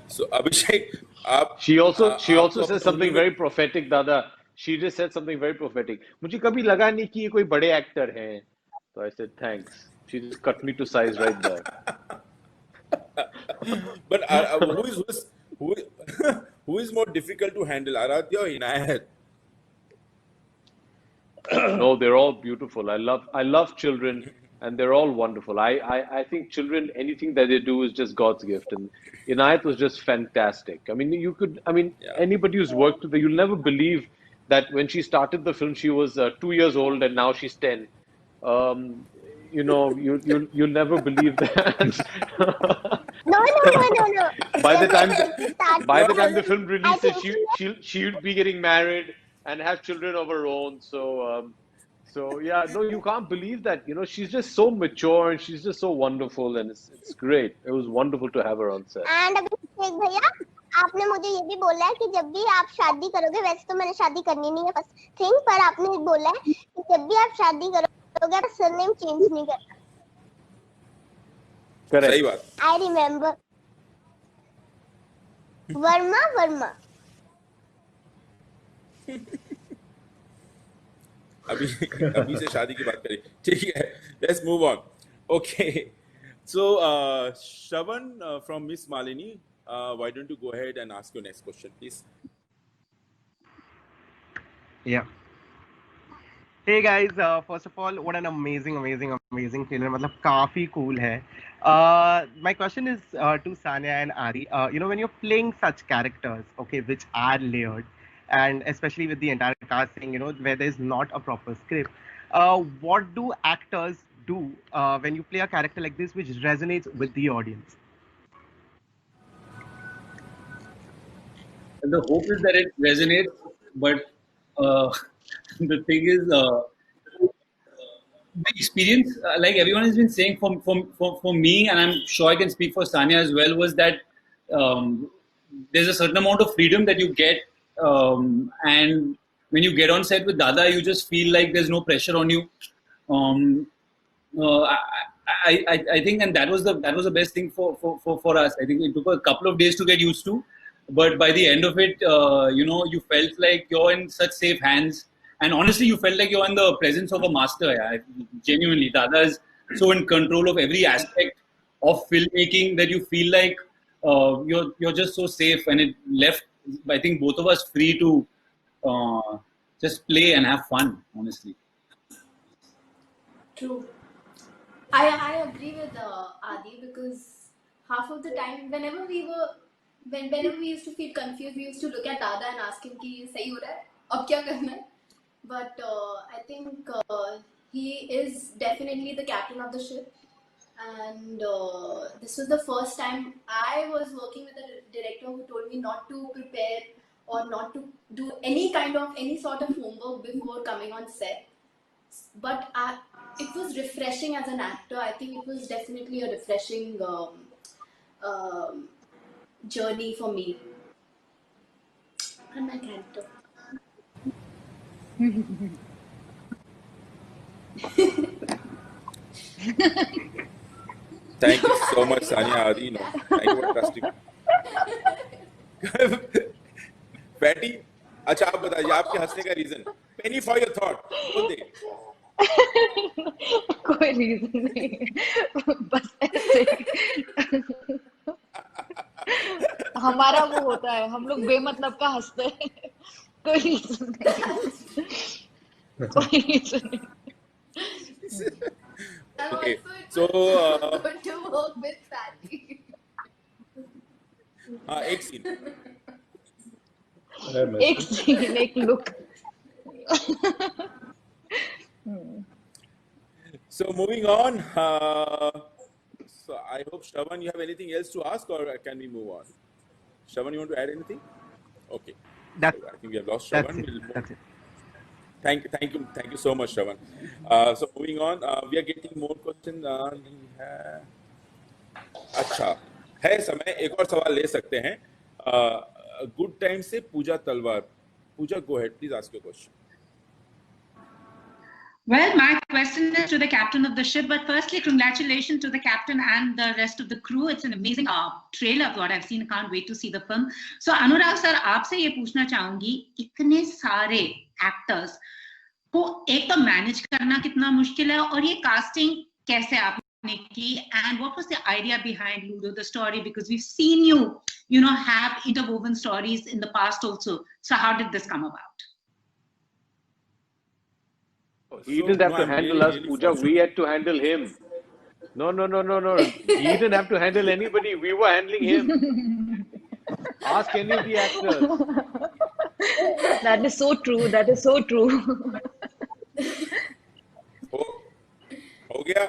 So Abhishek, आप she also आपको said अपने something उंगलियों में very prophetic, Dada. She just said something very prophetic. मुझे कभी लगा नहीं कि ये कोई बड़े एक्टर हैं. So I said thanks. She just cut me to size right there. But who is more difficult to handle, Aradhya or Inayat? No, they're all beautiful. I love children, and they're all wonderful. I think children, anything that they do is just God's gift, and Inayat was just fantastic. I mean, anybody who's worked with her, you'll never believe that when she started the film, she was 2 years old, and now she's 10. You know, you'll never believe that. No. By the time the film releases, she'll be getting married and have children of her own. So yeah, no, you can't believe that. You know, she's just so mature and she's just so wonderful, and it's great. It was wonderful to have her on set. And अभिषेक भैया, आपने मुझे ये भी बोला है कि जब भी आप शादी करोगे, वैसे तो मैंने शादी करनी नहीं है फर्स्ट थिंग, पर आपने बोला है कि जब भी आप शादी करोगे आप सरनेम चेंज नहीं करना। Correct. सही बात। I remember Verma. अभी से शादी की बात करें, ठीक है, let's move on. Okay, So, Shravan from Miss Malini, why don't you go ahead and ask your next question, please? Yeah. Hey guys, first of all, what an amazing film. मतलब काफी cool है. My question is to Sanya and Ari. When you're playing such characters, okay, which are layered, and especially with the entire casting, where there's not a proper script, what do actors do when you play a character like this, which resonates with the audience? And the hope is that it resonates, but the thing is, the experience, like everyone has been saying, for me, and I'm sure I can speak for Sanya as well, was that there's a certain amount of freedom that you get, and when you get on set with Dada, you just feel like there's no pressure on you. Um, I think, and that was the best thing for us. I think it took a couple of days to get used to, but by the end of it, you felt like you're in such safe hands, and honestly, you felt like you're in the presence of a master. Yeah. Genuinely, Dada is so in control of every aspect of filmmaking that you feel like you're just so safe, and it left, I think, both of us free to just play and have fun. Honestly. True. I agree with Adi, because half of the time, whenever we used to feel confused, we used to look at Dada and ask him कि सही हो रहा है, अब क्या करना है? But I think he is definitely the captain of the ship, and this was the first time I was working with a director who told me not to prepare or not to do any sort of homework before coming on set. But it was refreshing as an actor. I think it was definitely a refreshing journey for me and my character. Thank you so much, Sanya, Adi. No, thank you for trusting. Patty, अच्छा आप बताइए आपके हंसने का reason. Penny for your thought. बोल दे. कोई reason नहीं, बस ऐसे हमारा वो होता है, हम लोग बेमतलब का हंसते हैं. कोई रीजन नहीं, कोई रीजन नहीं. Okay, so Good to work with Patty. एक सीन. एक सीन, एक look. So moving on. So I hope Shravan, you have anything else to ask, or can we move on? Shravan, you want to add anything? Okay. That's, so I think we have lost that's Shravan. it. That's it. Thank you so much, Shravan. So moving on, we are getting more questions. अच्छा है समय एक और सवाल ले सकते हैं. Good time से पूजा तलवार. पूजा, go ahead, please ask your question. Well, my question is to the captain of the ship, but firstly, congratulations to the captain and the rest of the crew. It's an amazing trailer of what I've seen. Can't wait to see the film. So, Anurag sir, आपसे ये पूछना चाहूंगी, इतने सारे actors को एक तो manage करना कितना मुश्किल है, और ये casting कैसे आपने की, and what was the idea behind Ludo, the story? Because we've seen you have interwoven stories in the past also. So, how did this come about? He didn't have to handle us, Pooja. We had to handle him. No. He didn't have to handle anybody. We were handling him. Ask any of the actors. That is so true. That is so true. हो गया.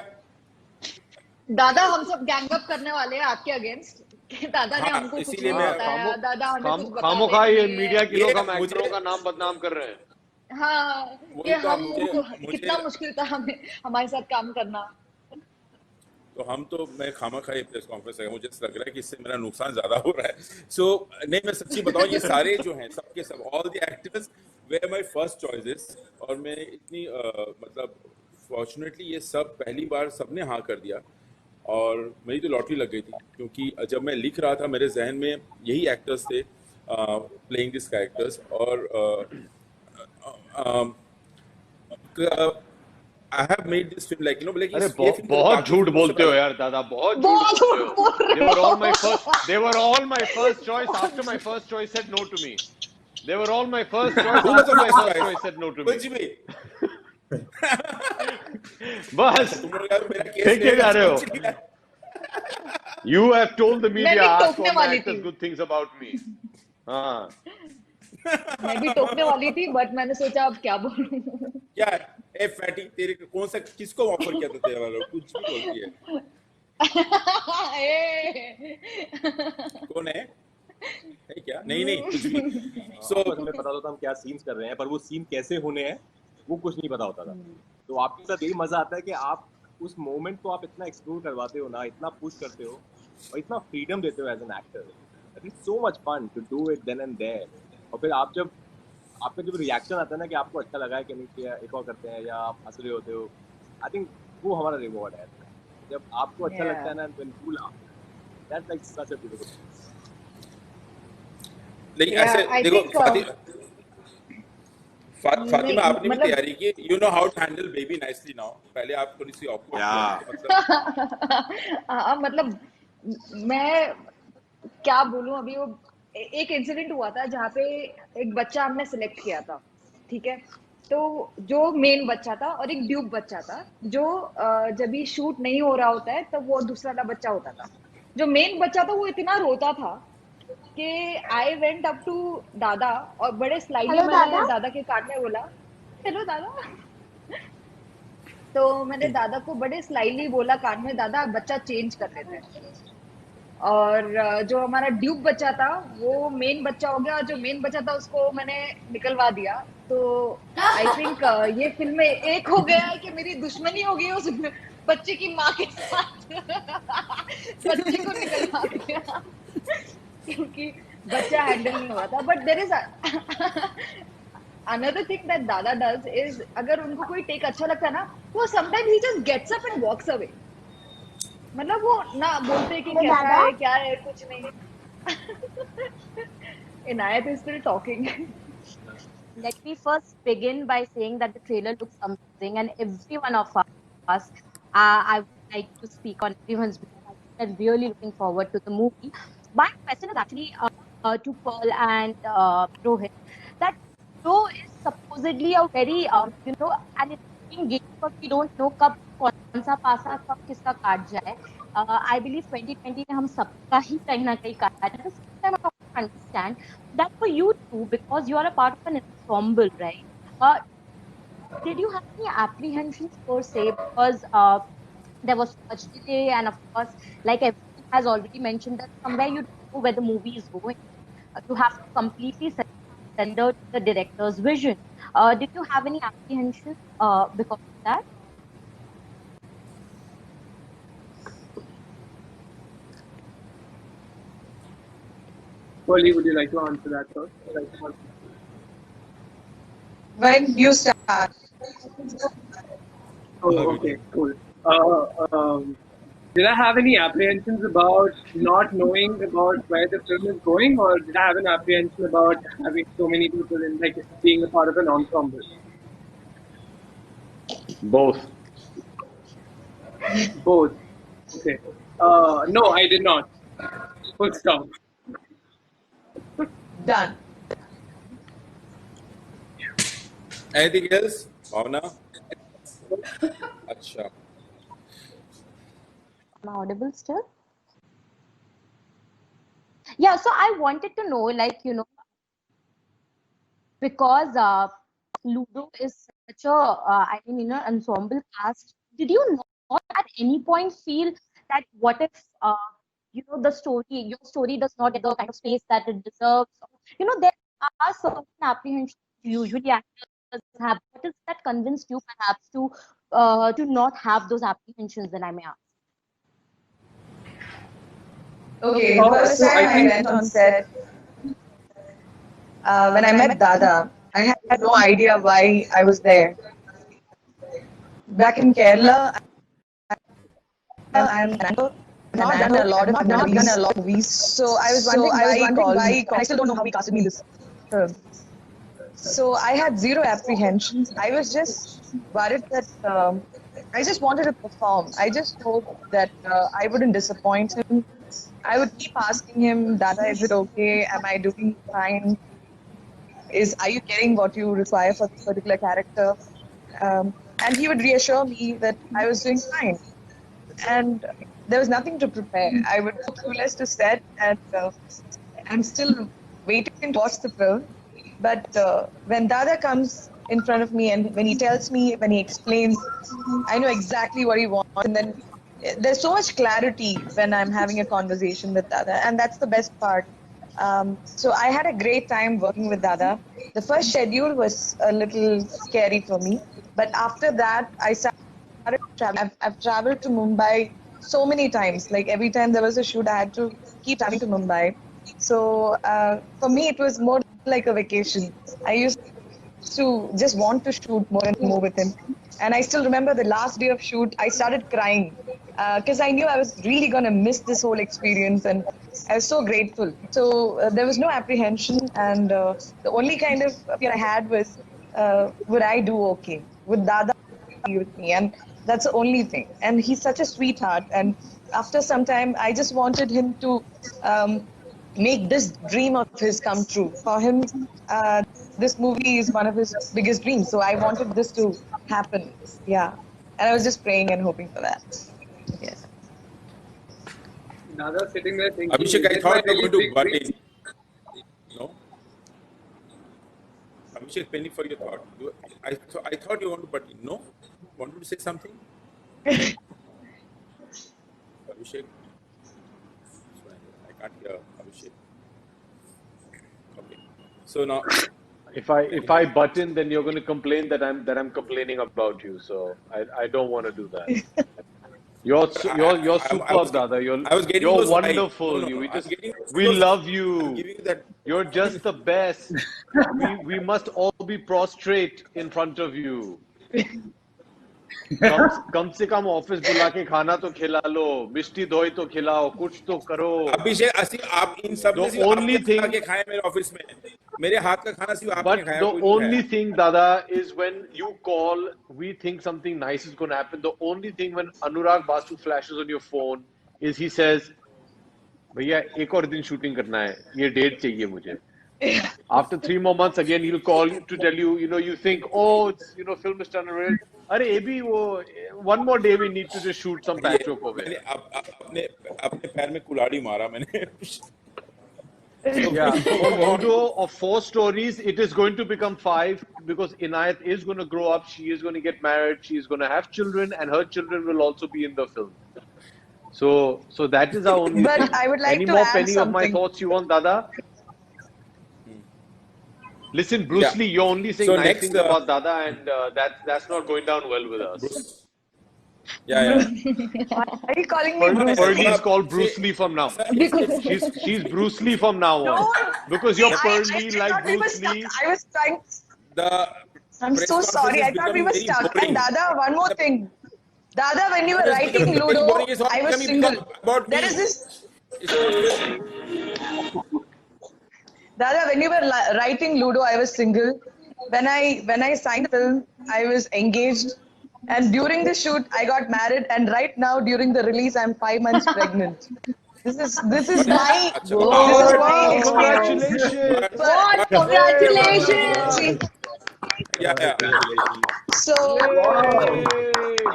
दादा हम सब gang up करने वाले हैं आपके against. दादा ने हमको कुछ नहीं बताया. दादा हमें कुछ बताया. खामोखा ये मीडिया के लोग हम एक्टरों का नाम बदनाम कर रहे हैं. हाँ, कि हमको कितना मुश्किल था हमारे साथ काम करना. तो मैं खामखा ये प्रेस कॉन्फ्रेंस है, मुझे लग रहा है कि इससे मेरा नुकसान ज्यादा हो रहा है. सो नहीं, मैं सच्ची बताऊं, ये सारे जो हैं सबके सब all the actors were my first choices, और मैं इतनी मतलब फॉर्चुनेटली ये सब पहली बार सबने हाँ कर दिया, और मेरी तो लॉटरी लग गई थी, क्योंकि जब मैं लिख रहा था मेरे जहन में यही एक्टर्स थे प्लेइंग दिस कैरेक्टर्स, और I have made this film like like अरे ये film तो बहुत काफी झूठ फिल्मों से बोलते हो पहले- यार दादा, बहुत झूठ बोलते हो. They were all my first choice. After my first choice said no to me. They were all my first choice. Who was After the my first first choice? choice said no to कुछ me. भी बस तुम लोग यार मेरा case फेंके जा रहे हो. कुछ नहीं है। You have told the media, भी ask टोकने all my वाली actors थी. good things about me. हाँ. मैं भी टोकने वाली थी बट मैंने सोचा अब क्या बोलूं. क्या ए फैटी तेरे को कौन सा किसको ऑफर किया था तेरे वालों कुछ भी बोलती है कौन है क्या नहीं नहीं कुछ भी सो हमें पता होता हम क्या सीन्स कर रहे हैं, पर वो सीन कैसे होने हैं वो कुछ नहीं पता होता था. तो आपके साथ यही मजा आता है कि आप उस मोमेंट को आप इतना एक्सप्लोर करवाते हो ना, इतना पुश करते हो और इतना फ्रीडम देते हो as an actor. It's so much fun to do it then and there. और फिर आप जब आपका जब रिएक्शन आता है ना कि आपको अच्छा लगा है कि नहीं किया, एक और करते हैं या आप हंस रहे होते हो, आई थिंक वो हमारा रिवॉर्ड है. जब आपको अच्छा लगता है ना when you laugh, that's like such a beautiful. लेकिन Yeah, ऐसे I देखो think, फातिमा आपने भी मतलब- तैयारी की. You know how to handle baby nicely now. पहले आप थोड़ी सी ऑकवर्ड Yeah. मतलब हाँ, मतलब मैं क्या बोलूं. अभी वो एक इंसिडेंट हुआ था जहाँ पे एक बच्चा हमने सिलेक्ट किया था, ठीक है. तो जो मेन बच्चा था और एक ड्यूब बच्चा था जो जब भी शूट नहीं हो रहा होता है तब वो दूसरा वाला बच्चा होता था. जो मेन बच्चा था वो इतना रोता था कि आई वेंट अप टू दादा और बड़े स्लाइडली Hello, मैंने दादा? दादा के कान में बोला हेलो दादा. तो मैंने दादा को बड़े स्लाइडली बोला कान में, दादा बच्चा चेंज कर लेते हैं. और जो हमारा ड्यूब बच्चा था वो मेन बच्चा हो गया और जो मेन बच्चा था उसको मैंने निकलवा दिया. तो आई थिंक ये फिल्म में एक हो गया है कि मेरी दुश्मनी हो गई उस बच्चे की माँ के साथ. बच्चे को निकलवा दिया क्योंकि बच्चा हैंडल नहीं हुआ था. But there is another thing that Dada does is अगर उनको कोई टेक अच्छा लगता है ना, वो sometimes he just gets up and walks away. मतलब वो ना बोलते कि अरे कैसा दादा? है क्या है कुछ नहीं. Inayat is still talking. Let me first begin by saying that the trailer looks amazing, and every one of us, I would like to speak on everyone's behalf. I'm really looking forward to the movie. My question is actually to Pearl and Rohit, that show is supposedly a very, an interesting game, but we don't know कब कौन सा पासा कब किसका काट जाए. I believe 2020 में हम सबका ही कहीं ना कहीं काटा है. I understand that for you too, because you are a part of an ensemble, right? Did you have any apprehensions per se? Because there was so much delay, and of course, like everyone has already mentioned, that somewhere you don't know where the movie is going. You have to completely surrender to the director's vision. Did you have any apprehensions because of that? Polly, would you like to answer that first? When you start. Oh, okay, cool. Did I have any apprehensions about not knowing about where the film is going, or did I have an apprehension about having so many people in, like, being a part of an ensemble? Both. Both. Okay. No, I did not. Full stop. Done. Anything else? Bhavna? Acha. Am I audible still? Yeah, so I wanted to know, like, because Ludo is such a, ensemble cast, did you not at any point feel that what if, your story does not get the kind of space that it deserves? There are certain apprehensions usually actors have. What is that convinced you perhaps to not have those apprehensions, then I may ask? Okay, the first time I went on set, when I met Dada, I had no idea why I was there. Back in Kerala, I've done a lot of movies. So I was wondering why he called me. I still don't know how he casted me in this film. So I had zero apprehensions. I was just worried that I just wanted to perform. I just hoped that I wouldn't disappoint him. I would keep asking him, Dada, is it okay? Am I doing fine? Are you getting what you require for this particular character? And he would reassure me that I was doing fine. And there was nothing to prepare. I would go clueless to set, and I'm still waiting to watch the film. But when Dada comes in front of me and when he tells me, when he explains, I know exactly what he wants. And then there's so much clarity when I'm having a conversation with Dada, and that's the best part. So I had a great time working with Dada. The first schedule was a little scary for me, but after that, I started traveling. I've traveled to Mumbai so many times. Like every time there was a shoot, I had to keep traveling to Mumbai. So for me, it was more like a vacation. I used to just want to shoot more and more with him. And I still remember the last day of shoot, I started crying because I knew I was really going to miss this whole experience, and I was so grateful. So there was no apprehension, and the only kind of fear I had was, would I do okay? Would Dada be with me? And that's the only thing. And he's such a sweetheart. And after some time, I just wanted him to make this dream of his come true. For him, this movie is one of his biggest dreams. So I wanted this to happen. Yeah. And I was just praying and hoping for that. Yeah. Dada sitting there thinking, Abhishek, I "Is thought my you were really going to big butt dream?" in. No? Abhishek, penny for your thought. I thought you wanted to butt in. No? Wanted to say something? Abhishek? I can't hear Abhishek. Okay. So now, If I butt in, then you're going to complain that I'm complaining about you. So I don't want to do that. You're I superb, was Dada. getting You're those vibes. wonderful. No. We I'm just getting we those. love I'm you. giving you that. You're just the best. We must all be prostrate in front of you. कम से कम office बुला के खाना तो खिला लो, मिष्टी दोई तो खिलाओ, कुछ तो करो. अभिषेक सिर्फ आप इन सब में The सिर्फ only आपने खा thing, के खाया मेरे ऑफिस में. मेरे हाथ का खाना सिर्फ आपने but खाया, the कोई नहीं only खाया. thing, Dada, is when you call, we think something nice is going to happen. The only thing when Anurag Basu flashes on your phone is he says, भैया एक और दिन shooting करना है, ये date चाहिए मुझे. After 3 more months, again he'll call you to tell you, you think, oh, it's, film is done already. अरे ये भी वो, one more day we need to just shoot some patchwork over मैंने here. अपने पैर में कुल्हाड़ी मारा मैंने. Yeah, for Ludo of 4 stories, it is going to become 5 because Inayat is going to grow up, she is going to get married, she is going to have children, and her children will also be in the film. So that is our only But thing. I would like Any to more add penny of my something. thoughts you want, Dada? Listen, Bruce Lee, you're only saying So nice next, things about Dada, and that's not going down well with us. Yeah. Are you calling me Bruce Pearlie Lee? is called Bruce Lee from now. She's Bruce Lee from now on. Because you're Pearlie like Bruce Lee. I was trying. I'm press so sorry. conference is I thought we becoming were very stuck. boring. And Dada, one more thing. Dada, when you were It's writing becoming very Ludo, boring. It's all I was becoming single. about There me. is this. It's not Dada, when you were writing Ludo, I was single. When I signed the film, I was engaged. And during the shoot, I got married. And right now, during the release, I'm 5 months pregnant. This is my Congratulations! What? Congratulations! Hey, Yeah. So,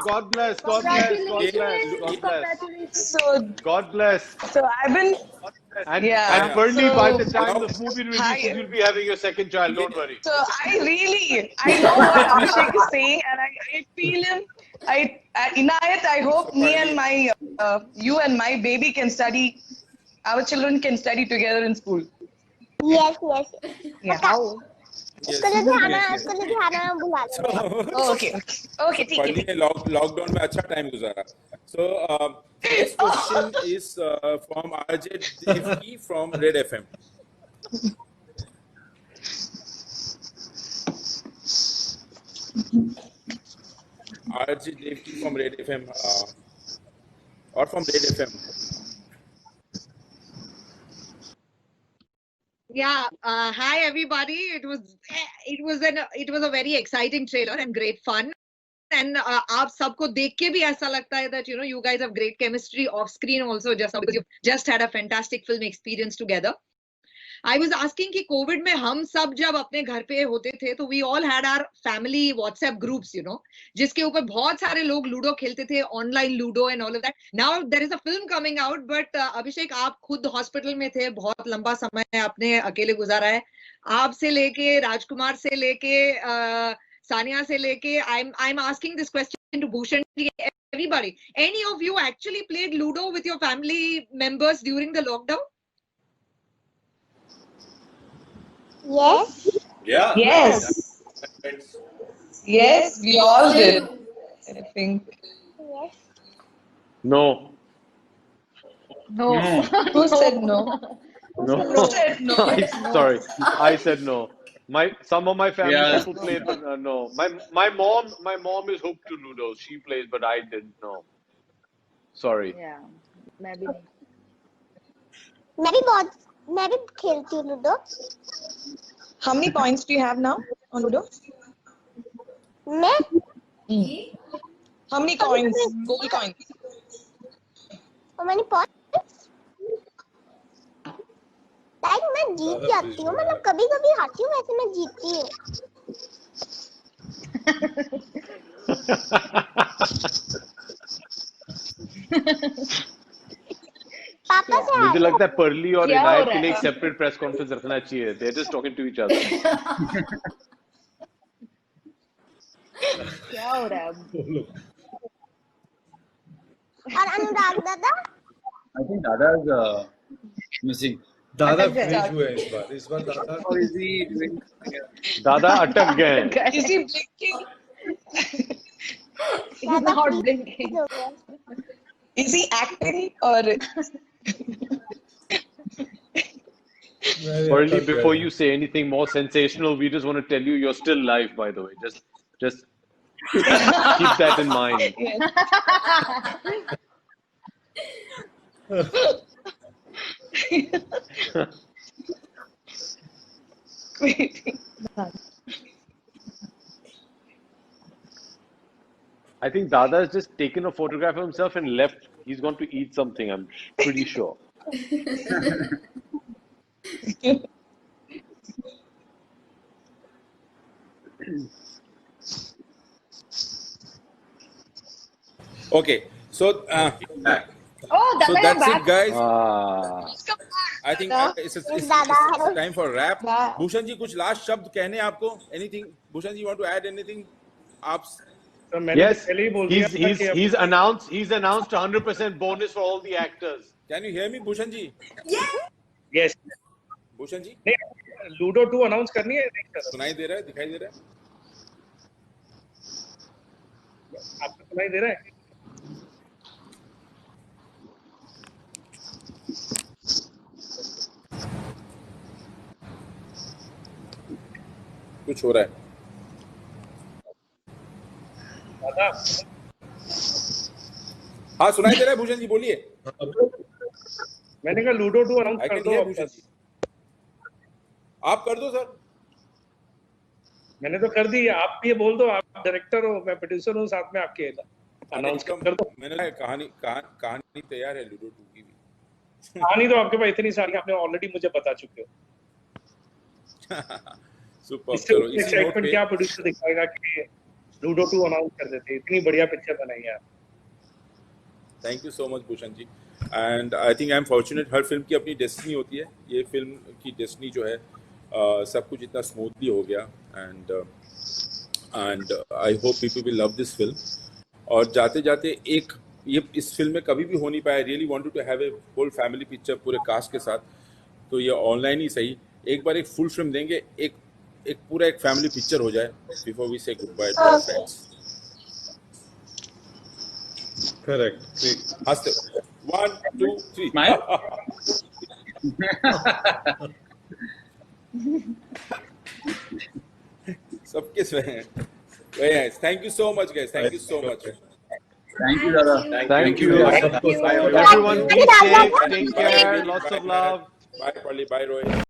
God bless, God bless, God bless, God bless. So, God bless. So I've been, And yeah. Pearlie, by the So- time the movie releases, you'll be having your second child. Don't worry. So I know what Abhishek is saying, and I feel him. Inayat, I hope me and my, you and my baby can study, our children can study together in school. Yes. Yeah. उसको लुधियाना बुला लेना. Oh, okay. Okay, ठीक पढ़ने है. Lockdown में अच्छा time गुजारा. So next question is from RJ Devki from Red FM. RJ Devki from Red FM or from Red FM. Yeah, hi everybody. It was a very exciting trailer and great fun. and आप सबको देख के भी ऐसा लगता है that you guys have great chemistry off screen also just now because you've just had a fantastic film experience together. I was asking कि Covid में हम सब जब अपने घर पे होते थे तो we all had our family WhatsApp groups, जिसके ऊपर बहुत सारे लोग लूडो खेलते थे, online ludo and all of that. Now there is a film coming out, but अभिषेक आप खुद हॉस्पिटल में थे, बहुत लंबा समय आपने अकेले गुजारा है. आपसे लेके राजकुमार से लेके सानिया से लेके I'm asking this question to Bhushan, everybody. Any of you actually played Ludo with your family members during the lockdown? Yes. Yeah. Yes. Yes, we all did. I think. Yes. No. No. Who said no? No. Who said no? Sorry, I said no. Some of my family Yeah. people played, but no. My mom is hooked to Ludo. She plays, but I didn't know. Sorry. Yeah, मैं भी नहीं. मैं भी खेलती हूँ ludo. How many points do you have now on Ludo? मैं How many coins? Gold coins. How many points? Like मैं जीत जाती हूँ, मतलब कभी कभी हारती हूँ, वैसे मैं जीतती हूँ. पापा से मुझे लगता है परली और क्या हो इनायत रहा के लिए है? एक सेपरेट प्रेस कॉन्फ्रेंस रखना चाहिए. They're just talking to each other. क्या हो रहा है अब? और अनुराग दादा I think Dada's missing. दादा अटक गए. फ्रीज हुए हैं इस बार दादा Or is he doing? दादा अटक गए हैं. Is he blinking? He's not blinking. हो गया. Is he acting or? Early, before you say anything more sensational, we just want to tell you you're still live, by the way. Just keep that in mind. I think Dada has just taken a photograph of himself and left. He's gone to eat something, I'm pretty sure. Okay. So, Oh, so Dada, you're that's it, back. guys. Ah. I think it's दादा time for wrap. Bhushan ji कुछ last शब्द कहने हैं आपको? Anything? Bhushan ji, you want to add anything? आप तो मैंने Yes, पहले ही बोल दिया था कि he's announced 100% bonus for all the actors. Can you hear me, Bhushan ji? Yes Bhushan ji नहीं लूडो 2 अनाउंस करनी है नहीं सर सुनाई दे रहा है? दिखाई दे रहा है? आपको सुनाई दे रहा है कुछ हो रहा है? दादा हाँ सुनाई दे रहा है भूषण जी, बोलिए. मैंने कहा लूडो 2 अनाउंस I कर can दो hear अब भूषण बस. जी. आप कर दो सर. मैंने तो कर दी आप ये बोल दो आप डायरेक्टर हो मैं प्रोड्यूसर हूँ साथ में आपके अनाउंस कर दो मैंने कहानी तैयार है लूडो 2 की भी. कहानी तो आपके पास इतनी सारी आपने ऑलरेडी मुझे बता चुके हो सुपर. इससे चलो इसी नोट एक्साइटमेंट पे क्या प्रोड्यूसर दिखाएगा कि लूडो 2 अनाउंस कर देते इतनी बढ़िया पिक्चर बनाई है thank you so much Bhushan ji. And I think I am fortunate. हर फिल्म की अपनी डेस्टिनी होती है. ये फिल्म की डेस्टिनी जो है सब कुछ इतना स्मूथली हो गया. And I hope people will love this film. और जाते जाते ये इस फिल्म में कभी भी हो नहीं पाया. Really wanted to have a whole family picture पूरे कास्ट के साथ. तो ये ऑनलाइन ही सही एक बार एक फुल फिल्म देंगे. एक पूरा एक फैमिली पिक्चर हो जाए before we say goodbye to our friends. Correct. हंसते 1 2 3 Smile. सबके very nice. Thank you so much guys. Thank you so much. Thank you, Dada. Thank you. सबको Everyone be safe. Take care. Lots of love. Bye Pali. Bye Rohit.